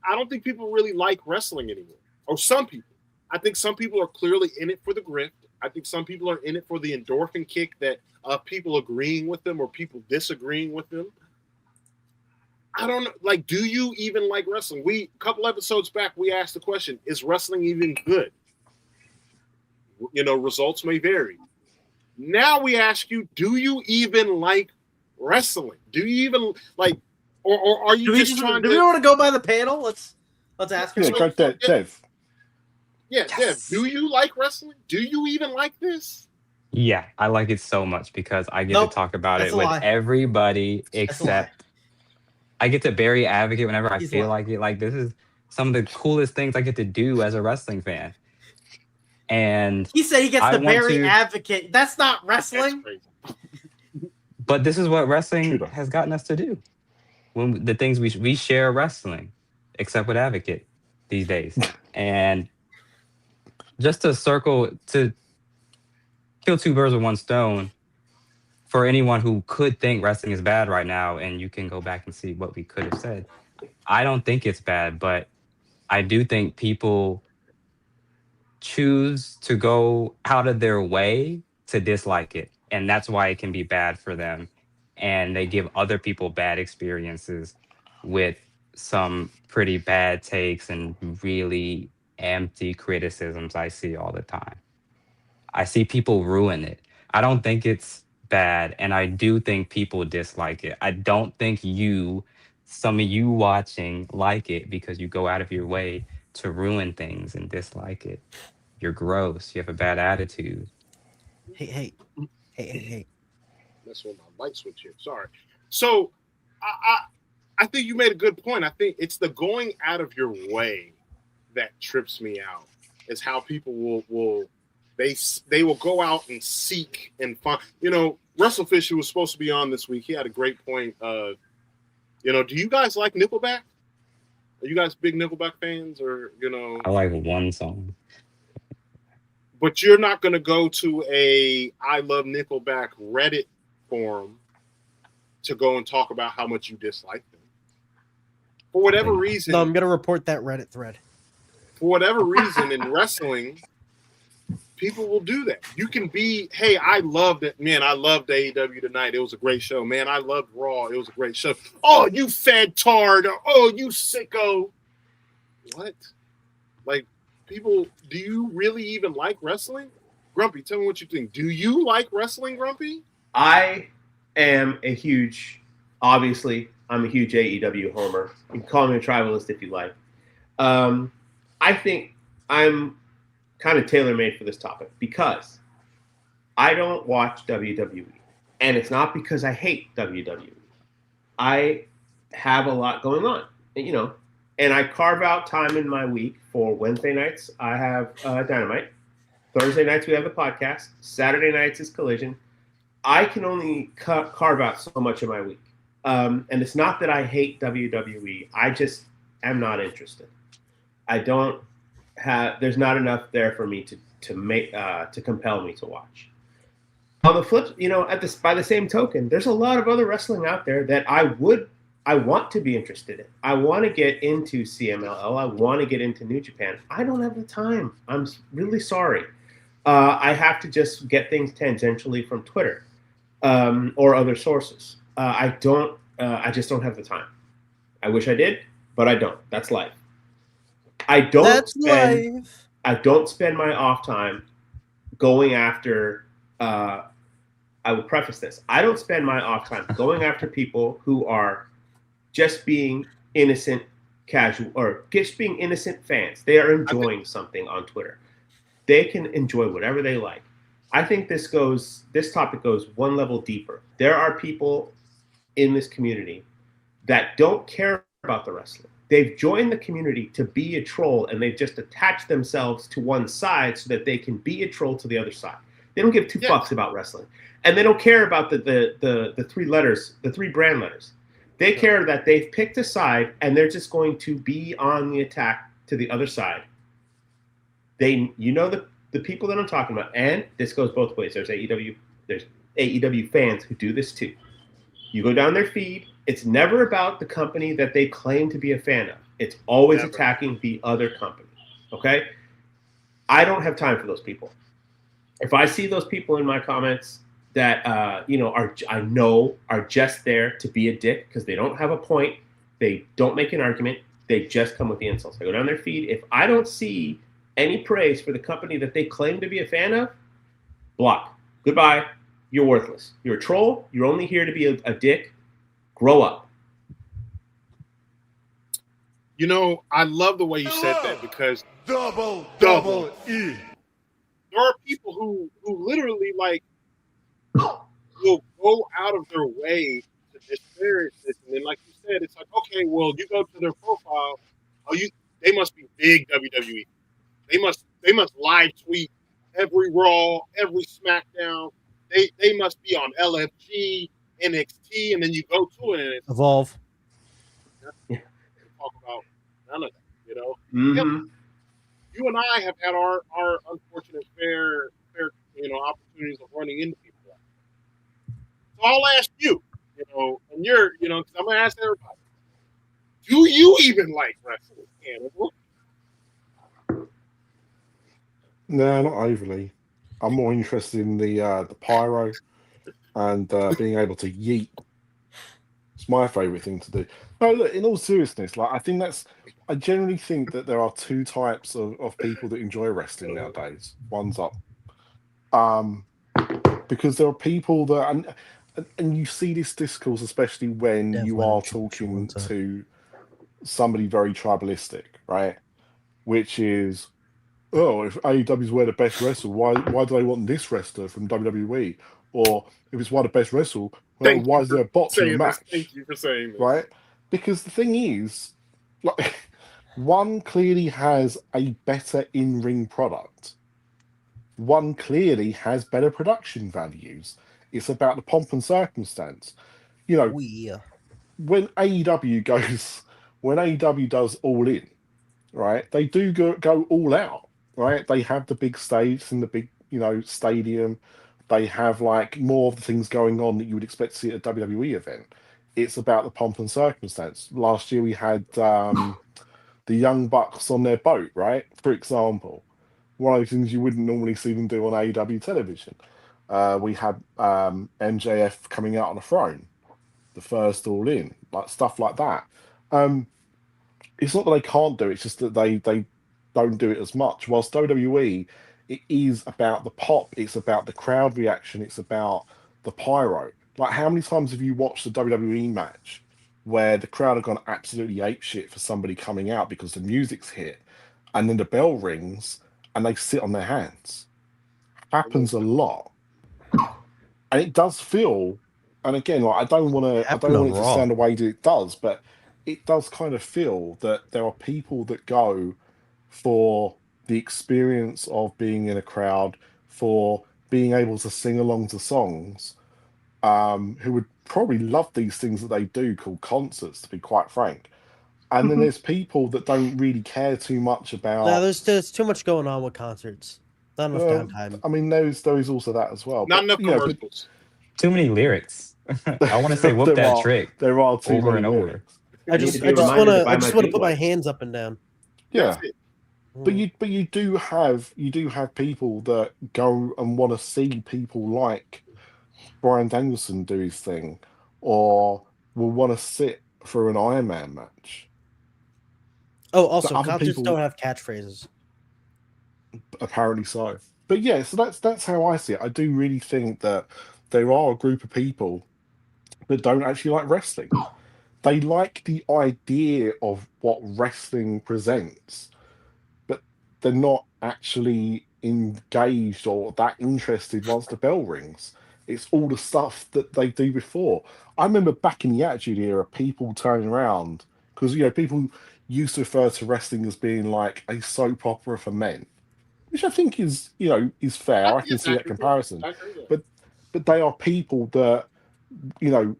I don't think people really like wrestling anymore. Or some people. I think some people are clearly in it for the grift. I think some people are in it for the endorphin kick that people agreeing with them or people disagreeing with them. I don't know. Like, do you even like wrestling? A couple episodes back, we asked the question, is wrestling even good? You know, results may vary. Now we ask you, do you even like wrestling? Do you even like, or are you just trying to? Do we want to go by the panel? Let's ask her. Yeah, go Dev. Yeah, yes. Dev, do you like wrestling? Do you even like this? Yeah, I like it so much because I get to talk about it with everybody except I get to bury advocate whenever I feel like it. Like, this is some of the coolest things I get to do as a wrestling fan. And he said he gets to bury advocate. That's not wrestling. But this is what wrestling has gotten us to do. When the things we share wrestling, except with advocate these days. And just to kill two birds with one stone, for anyone who could think wrestling is bad right now, and you can go back and see what we could have said. I don't think it's bad, but I do think people choose to go out of their way to dislike it. And that's why it can be bad for them. And they give other people bad experiences with some pretty bad takes and really empty criticisms I see all the time. I see people ruin it. I don't think it's bad, and I do think people dislike it. I don't think some of you watching, like it because you go out of your way to ruin things and dislike it. You're gross. You have a bad attitude. Hey. That's when my light switch here. Sorry. So I think you made a good point. I think it's the going out of your way that trips me out. Is how people will they will go out and seek and find. You know, WrestleFish, who was supposed to be on this week, he had a great point. You know, do you guys like Nickelback? Are you guys big Nickelback fans, or you know? I like one song. But you're not going to go to a I Love Nickelback Reddit forum to go and talk about how much you dislike them. For whatever reason. No, I'm going to report that Reddit thread. For whatever reason in wrestling, people will do that. You can be, hey, I loved it. Man, I loved AEW tonight. It was a great show. Man, I loved Raw. It was a great show. Oh, you fat tard. Oh, you sicko. What? Like, people, do you really even like wrestling? Grumpy, tell me what you think. Do you like wrestling, Grumpy? I am obviously, I'm a huge AEW homer. You can call me a tribalist if you like. I think I'm kind of tailor-made for this topic because I don't watch WWE. And it's not because I hate WWE. I have a lot going on, you know, and I carve out time in my week for Wednesday nights. I have Dynamite. Thursday nights we have the podcast. Saturday nights is Collision. I can only carve out so much of my week. And it's not that I hate WWE. I just am not interested. I don't have. There's not enough there for me to make to compel me to watch. On the flip, by the same token, there's a lot of other wrestling out there that I want to be interested in. I want to get into CMLL. I want to get into New Japan. I don't have the time. I'm really sorry. I have to just get things tangentially from Twitter or other sources. I don't. I just don't have the time. I wish I did, but I don't. That's life. I don't That's spend. life. I don't spend my off time going after. I will preface this. I don't spend my off time going after people who are just being innocent, casual, or just being innocent fans. They are enjoying something on Twitter. They can enjoy whatever they like. I think this topic goes one level deeper. There are people in this community that don't care about the wrestling. They've joined the community to be a troll, and they've just attached themselves to one side so that they can be a troll to the other side. They don't give two fucks about wrestling, and they don't care about the three letters, the three brand letters. They care that they've picked a side, and they're just going to be on the attack to the other side. The people that I'm talking about, and this goes both ways. There's AEW fans who do this too. You go down their feed. It's never about the company that they claim to be a fan of. It's always attacking the other company. Okay? I don't have time for those people. If I see those people in my comments that are just there to be a dick because they don't have a point, they don't make an argument, they just come with the insults. I go down their feed. If I don't see any praise for the company that they claim to be a fan of, block. Goodbye. You're worthless. You're a troll. You're only here to be a dick. Grow up. I love the way you said that because double E. There are people who literally will go out of their way to disparage this, and then like you said, it's like, okay, well, you go to their profile, they must be big WWE. They must live tweet every Raw, every SmackDown. They must be on LFG, NXT, and then you go to it and it's Evolve. Talk about none of that, Mm-hmm. You and I have had our unfortunate fair opportunities of running into people like that. So I'll ask you, and because I'm gonna ask everybody, do you even like wrestling, Cannibal? No, not overly. I'm more interested in the pyro and being able to yeet. It's my favorite thing to do. No, look, in all seriousness, I generally think that there are two types of people that enjoy wrestling nowadays. One's up. Because there are people that, and you see this discourse, especially when you Definitely are talking to somebody very tribalistic, right? Which is, oh, if AEW's were the best wrestler, why do they want this wrestler from WWE? Or if it's one of the best wrestler, well, why is there a botch in the match? Thank you for saying this. Right? Because the thing is, like, one clearly has a better in-ring product. One clearly has better production values. It's about the pomp and circumstance. When AEW does All In, right? They do go all out, right? They have the big stage in the big, stadium. They have more of the things going on that you would expect to see at a WWE event. It's about the pomp and circumstance. Last year we had the Young Bucks on their boat, right? For example, one of the things you wouldn't normally see them do on AEW television. We had MJF coming out on a throne, the first All In, stuff like that. It's not that they can't do it; it's just that they don't do it as much. Whilst WWE, it is about the pop, it's about the crowd reaction, it's about the pyro. Like, how many times have you watched a WWE match where the crowd have gone absolutely apeshit for somebody coming out because the music's hit, and then the bell rings and they sit on their hands? Happens a lot, and it does feel. And again, I don't want it to sound the way that it does, but it does kind of feel that there are people that go for the experience of being in a crowd, for being able to sing along to songs, who would probably love these things that they do called concerts, to be quite frank. And then there's people that don't really care too much No, about. there's too much going on with concerts. Not enough downtime. I mean, there is also that as well. Not But enough commercials. Too many lyrics. I want to say whoop that trick there are too over many and over. lyrics. I need just to be reminded to buy my want to big put my ones. hands up and down. Yeah. That's it. But you do have people that go and want to see people like Brian Danielson do his thing, or will want to sit for an Iron Man match. Oh, also, other concerts people- don't have catchphrases. Apparently so. But yeah, so that's how I see it. I do really think that there are a group of people that don't actually like wrestling. They like the idea of what wrestling presents, but they're not actually engaged or that interested once the bell rings. It's all the stuff that they do before. I remember back in the Attitude Era, people turning around because people used to refer to wrestling as being like a soap opera for men, which I think is fair. I can see that comparison, but they are people that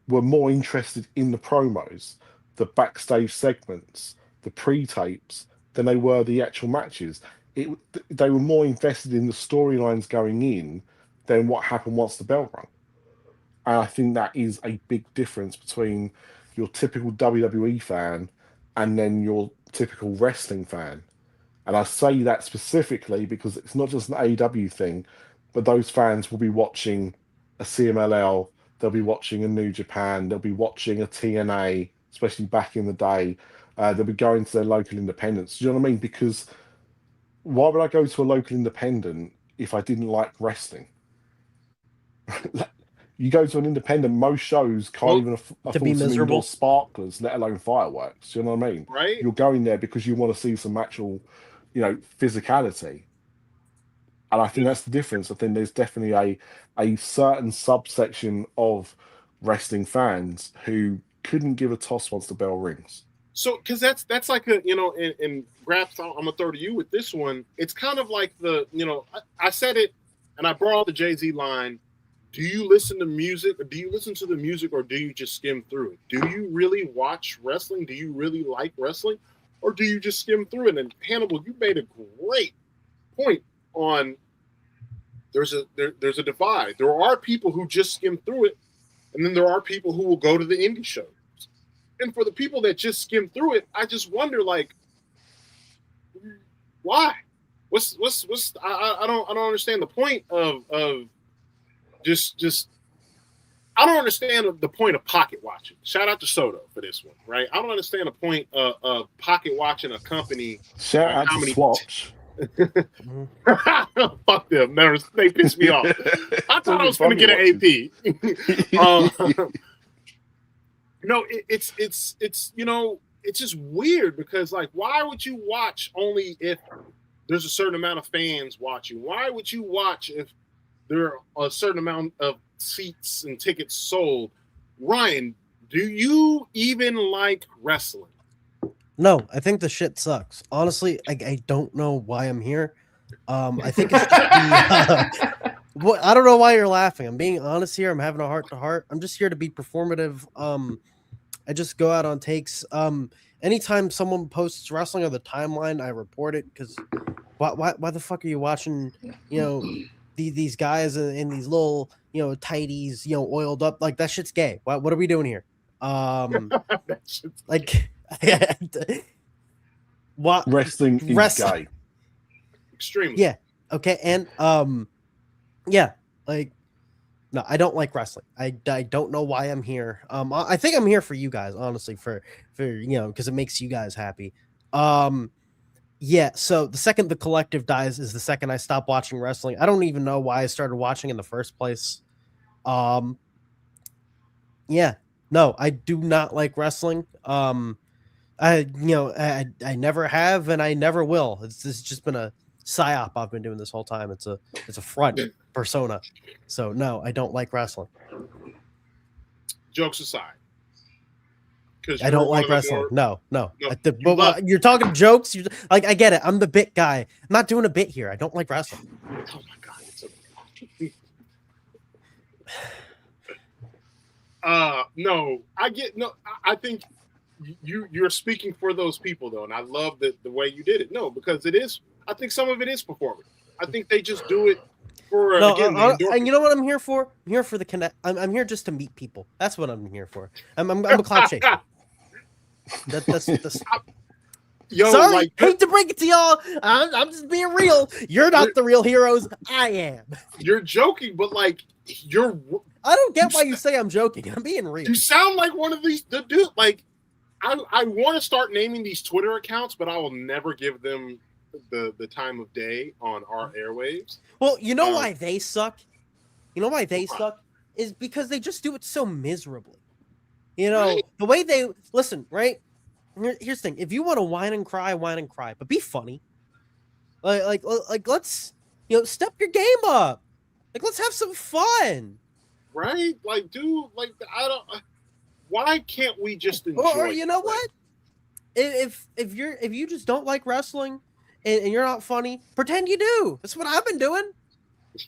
were more interested in the promos, the backstage segments, the pre-tapes than they were the actual matches. They were more invested in the storylines going in than what happened once the bell rang. And I think that is a big difference between your typical WWE fan and then your typical wrestling fan. And I say that specifically because it's not just an AEW thing, but those fans will be watching a CMLL, they'll be watching a New Japan, they'll be watching a TNA, especially back in the day. They'll be going to their local independents. Do you know what I mean? Because why would I go to a local independent if I didn't like wrestling? You go to an independent, most shows can't even afford some miserable. indoor sparklers, let alone fireworks. Do you know what I mean? Right. You're going there because you want to see some actual, physicality. And I think that's the difference. I think there's definitely a certain subsection of wrestling fans who couldn't give a toss once the bell rings. So, because that's like in Graps, I'm gonna throw to you with this one. It's kind of like I said it, and I brought the Jay-Z line. Do you listen to music, or do you listen to the music, or do you just skim through it? Do you really watch wrestling? Do you really like wrestling, or do you just skim through it? And Hannibal, you made a great point on. There's a divide. There are people who just skim through it, and then there are people who will go to the indie shows. And for the people that just skim through it, I just wonder, like, why? What's I don't understand the point of just I don't understand the point of pocket watching. Shout out to Soto for this one, right? I don't understand the point of pocket watching a company. Shout out to Swatch. Fuck them. They pissed me off. I thought I was going to get an AP. No, it's just weird because, like, why would you watch only if there's a certain amount of fans watching? Why would you watch if there are a certain amount of seats and tickets sold? Ryan, do you even like wrestling? No, I think the shit sucks. Honestly, I don't know why I'm here. I think it's just I don't know why you're laughing. I'm being honest here. I'm having a heart to heart. I'm just here to be performative. I just go out on takes. Anytime someone posts wrestling on the timeline, I report it because why the fuck are you watching? These guys in these little tighties, oiled up, like that shit's gay. What are we doing here? Like. What Wrestling is gay. Extremely. Yeah. Okay. And yeah, like no, I don't like wrestling. I don't know why I'm here. I think I'm here for you guys, honestly, for because it makes you guys happy. Yeah, so the second the collective dies is the second I stop watching wrestling. I don't even know why I started watching in the first place. Yeah. No, I do not like wrestling. I never have and I never will. It's just been a psyop I've been doing this whole time. It's a front persona. So no, I don't like wrestling. Jokes aside, I don't like wrestling. No. But you're talking jokes. I get it. I'm the bit guy. I'm not doing a bit here. I don't like wrestling. Oh my god! No, I get no. I think you're speaking for those people though, and I love the way you did it. No, because it is. I think some of it is performance. I think they just do it for No, again the and endorphin. you know what I'm here for? I'm here for the connect. I'm here just to meet people. That's what I'm here for. I'm a cloud chaser. That's Yo, sorry, like hate to break it to y'all. I'm just being real. You're not the real heroes. I am. you're joking, but like you're. I don't get why you say I'm joking. I'm being real. You sound like one of these the dude. Like I want to start naming these Twitter accounts, but I will never give them the time of day on our airwaves. Well, you know why they suck? You know why they suck? Is because they just do it so miserably. You know, Right. the way they listen, right? Here's the thing. If you want to whine and cry, but be funny. Like let's step your game up. Like let's have some fun. Right? Like, dude, like I don't. Why can't we just enjoy? Or you know what? If you just don't like wrestling and you're not funny, pretend you do. That's what I've been doing.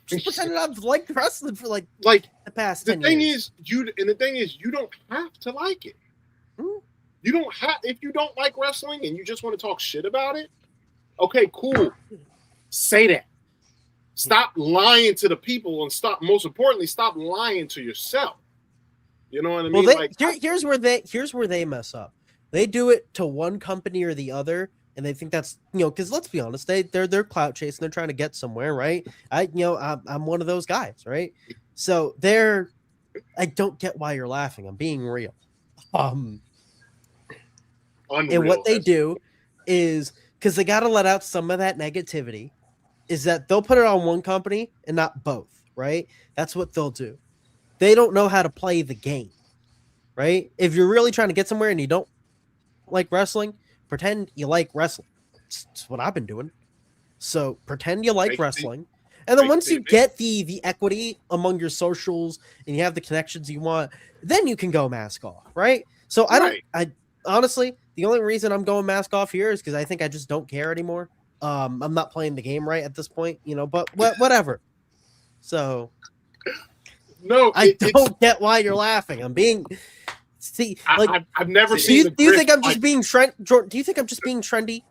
Just pretending I've liked wrestling for like the past 10 years. The thing is you don't have to like it. You don't have if you don't like wrestling and you just want to talk shit about it. Okay, cool. Say that. Stop lying to the people and most importantly, stop lying to yourself. You know what I mean? Well, here's where they mess up. They do it to one company or the other, and they think that's because let's be honest, they're clout chasing, they're trying to get somewhere, right? I'm one of those guys, right? So I don't get why you're laughing. I'm being real. Unreal. And what they do is because they got to let out some of that negativity. Is that they'll put it on one company and not both, right? That's what they'll do. They don't know how to play the game, right? If you're really trying to get somewhere and you don't like wrestling, pretend you like wrestling. That's what I've been doing. So pretend you like wrestling. And then once you get the equity among your socials and you have the connections you want, then you can go mask off, right? So I honestly, the only reason I'm going mask off here is because I think I just don't care anymore. I'm not playing the game right at this point, but whatever. So no, I don't get why you're laughing. I'm being I've never seen. Do you think I'm just being Jordan? Do you think I'm just being trendy?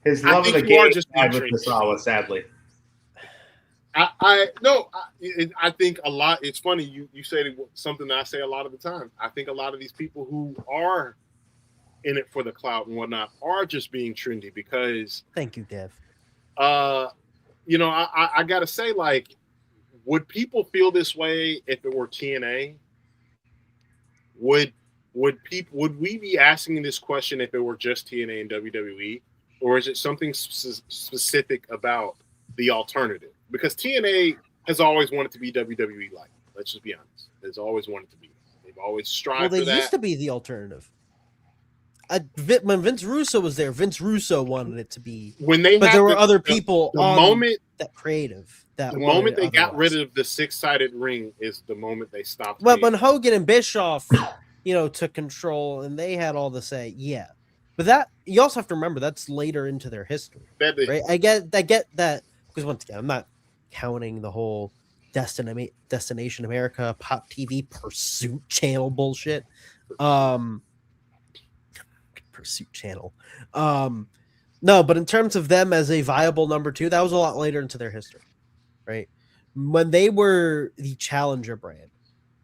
His love of the game just died with Masawa, sadly. I think a lot. It's funny you say something that I say a lot of the time. I think a lot of these people who are in it for the clout and whatnot are just being trendy because. Thank you, Dev. I gotta say, like, would people feel this way if it were TNA? Would we be asking this question if it were just TNA and WWE, or is it something specific about the alternative? Because TNA has always wanted to be WWE like. Let's just be honest. It's always wanted to be. They've always strived for that. They used to be the alternative. When Vince Russo was there, Vince Russo wanted it to be. But there were other people the moment that creative. The moment they got rid of the 6-sided ring is the moment they stopped. Well, when Hogan and Bischoff, took control and they had all to say, yeah. But that you also have to remember that's later into their history, right? I get that because once again, I'm not counting the whole Destination America, Pop TV, Pursuit Channel bullshit. Pursuit Channel. No, but in terms of them as a viable number 2, that was a lot later into their history, right? When they were the challenger brand,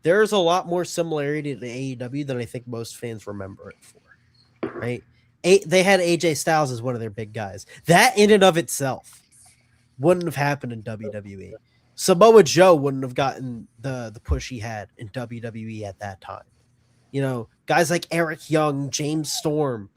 there's a lot more similarity to AEW than I think most fans remember it for, right? They had AJ Styles as one of their big guys. That in and of itself wouldn't have happened in WWE. Samoa Joe wouldn't have gotten the push he had in WWE at that time. Guys like Eric Young, James Storm,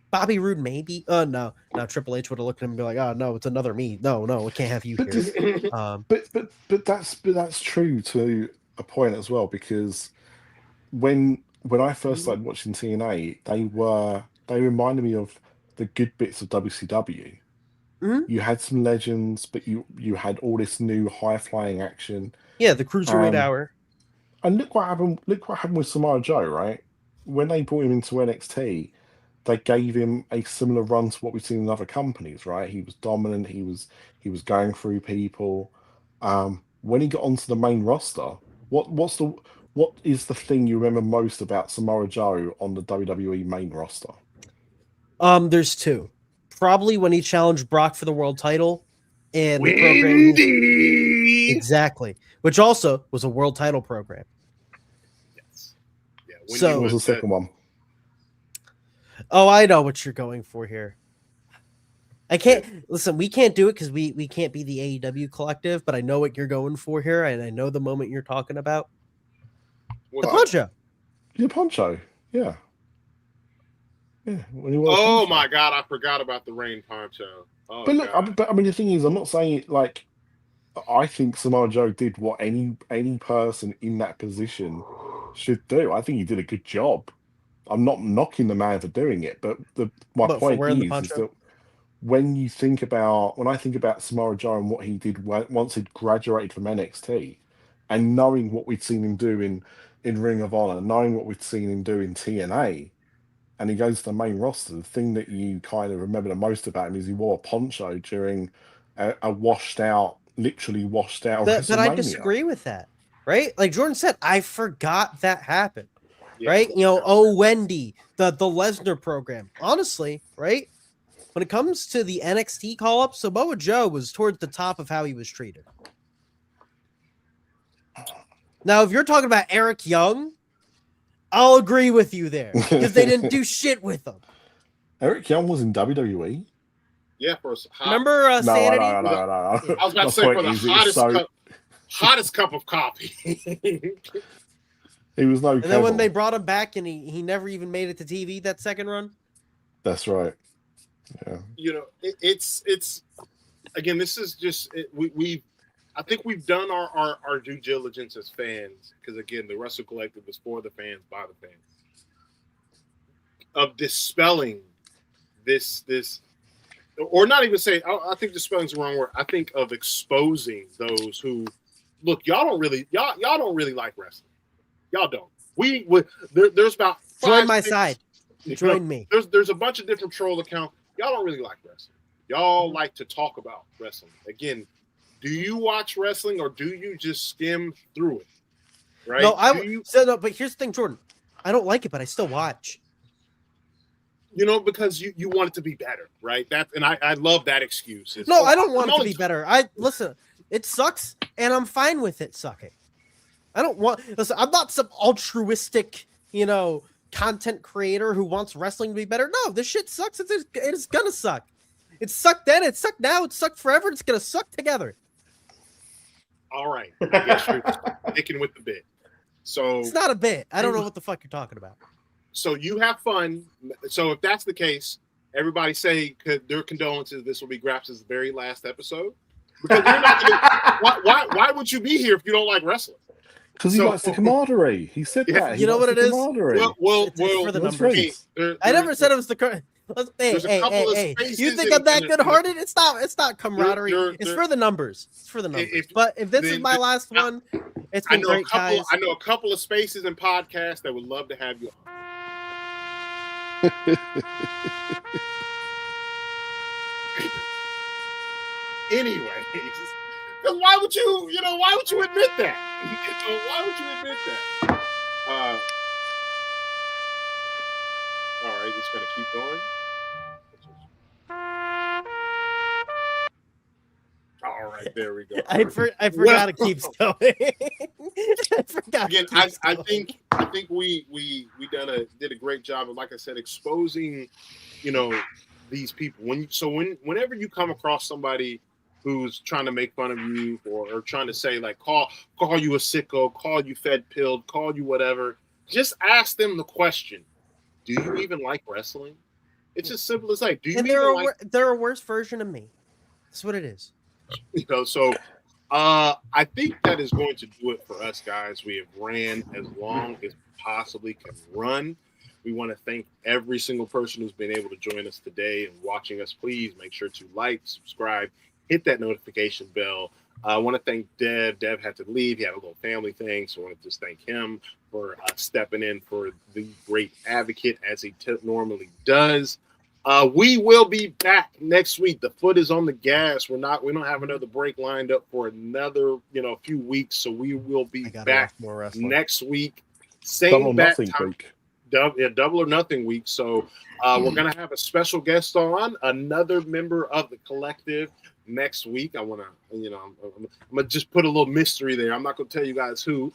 Bobby Roode, maybe. No, Triple H would have looked at him and be like, "Oh no, it's another me. No, we can't have you here." But that's true to a point as well, because when I first started watching TNA, they reminded me of the good bits of WCW. Mm-hmm. You had some legends, but you had all this new high flying action. Yeah, the Cruiserweight Hour. And look what happened with Samoa Joe, right? When they brought him into NXT, they gave him a similar run to what we've seen in other companies, right? He was dominant. He was going through people. When he got onto the main roster, What is the thing you remember most about Samoa Joe on the WWE main roster? There's two. Probably when he challenged Brock for the world title and the program. Windy. Exactly. Which also was a world title program. Yes. Yeah. Windy So- What was the was second one? Oh, I know what you're going for here. I can't listen. We can't do it because we can't be the AEW collective. But I know what you're going for here, and I know the moment you're talking about. The Poncho. Yeah, Poncho. Yeah. Yeah. When he wore the Oh poncho. my God! I forgot about the rain poncho. Oh But look, God. I mean, the thing is, I'm not saying it like. I think Samoa Joe did what any person in that position should do. I think he did a good job. I'm not knocking the man for doing it, but my But for point wearing the is poncho? that when I think about Samoa Joe and what he did once he'd graduated from NXT, and knowing what we'd seen him do in Ring of Honor, knowing what we'd seen him do in TNA, and he goes to the main roster, the thing that you kind of remember the most about him is he wore a poncho during a literally washed out But I WrestleMania. disagree with that. Right? Like Jordan said, I forgot that happened. Yeah. Right? You know, oh Wendy, the Lesnar program. Honestly, right? When it comes to the NXT call up, Samoa Joe was towards the top of how he was treated. Now, if you're talking about Eric Young, I'll agree with you there because they didn't do shit with him. Eric Young was in WWE. Yeah. For hot, Remember No, Sanity? no. I was about My to say point for the is, it was hottest cup of coffee. he was no. And then when Kevin. they brought him back and he never even made it to TV that second run. That's right. Yeah. You know, it's again. This is just we. I think we've done our due diligence as fans because again, the WrestleCollective is for the fans by the fans. Of dispelling this, or not even saying. I think dispelling is the wrong word. I think of exposing those who look. Y'all don't really like wrestling. Y'all don't. There's about Join my 6 side. Join me. There's a bunch of different troll accounts. Y'all don't really like wrestling. Y'all like to talk about wrestling. Again, do you watch wrestling or do you just skim through it? Right? No, but here's the thing, Jordan. I don't like it, but I still watch. You know, because you want it to be better, right? I love that excuse. No, I don't want it to be better. Listen, it sucks, and I'm fine with it sucking. Listen, I'm not some altruistic, content creator who wants wrestling to be better. No, this shit sucks. It's gonna suck. It sucked then, it sucked now, it sucked forever, it's gonna suck together. All right. I guess you're sticking with the bit. So it's not a bit. I don't know what the fuck you're talking about. So you have fun. So if that's the case, everybody say their condolences. This will be Graps' very last episode. Because you're not gonna, why would you be here if you don't like wrestling? Because he likes the camaraderie. He said that. You know what it is? Well, it's for the numbers. Hey, I never said it was the. Hey! You think I'm that good-hearted? It's not camaraderie. It's for the numbers. It's for the numbers. But if this is my last one, it's been great, guys. I know a couple of spaces and podcasts that would love to have you on. Anyways, because why would you admit that? Why would you admit that? All right, just gonna keep going. All right, there we go. I forgot it keeps going. I forgot. Again, I think we did a great job of, like I said, exposing, these people. Whenever you come across somebody who's trying to make fun of you or trying to say like call you a sicko, call you fed pilled, call you whatever, just ask them the question: do you even like wrestling? It's as simple as like, do you? And they're a worse version of me. That's what it is. So I think that is going to do it for us, guys. We have ran as long as possibly can run. We want to thank every single person who's been able to join us today and watching us. Please make sure to like, subscribe, hit that notification bell. I want to thank Dev. Dev had to leave. He had a little family thing, so I want to just thank him for stepping in for the great advocate as he normally does. We will be back next week. The foot is on the gas. We don't have another break lined up for another, few weeks. So we will be back next week. Same Double or bat nothing time. week. Double or nothing week. So we're gonna have a special guest on, another member of the collective next week. I want to, I'm gonna just put a little mystery there. I'm not gonna tell you guys who.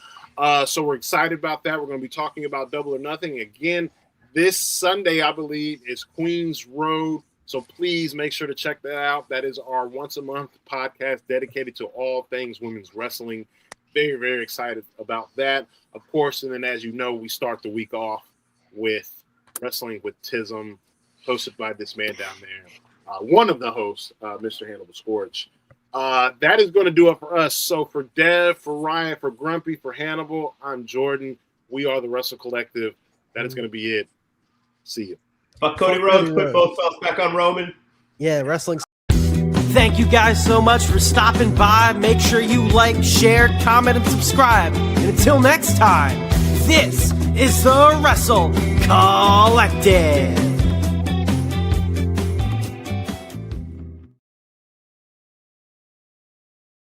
So we're excited about that. We're gonna be talking about Double or Nothing again this Sunday, I believe, is Queens Road. So please make sure to check that out. That is our once a month podcast dedicated to all things women's wrestling. Very, very excited about that. Of course, and then as you know, we start the week off with Wrestling with Tism, hosted by this man down there. One of the hosts, Mr. Hannibal Scorch. That is going to do it for us. So for Dev, for Ryan, for Grumpy, for Hannibal, I'm Jordan. We are the Wrestle Collective. That is going to be it. See you. Fuck Cody Rhodes. Put both belts back on Roman. Yeah, wrestling. Thank you guys so much for stopping by. Make sure you like, share, comment, and subscribe. And until next time, this is the Wrestle Collective.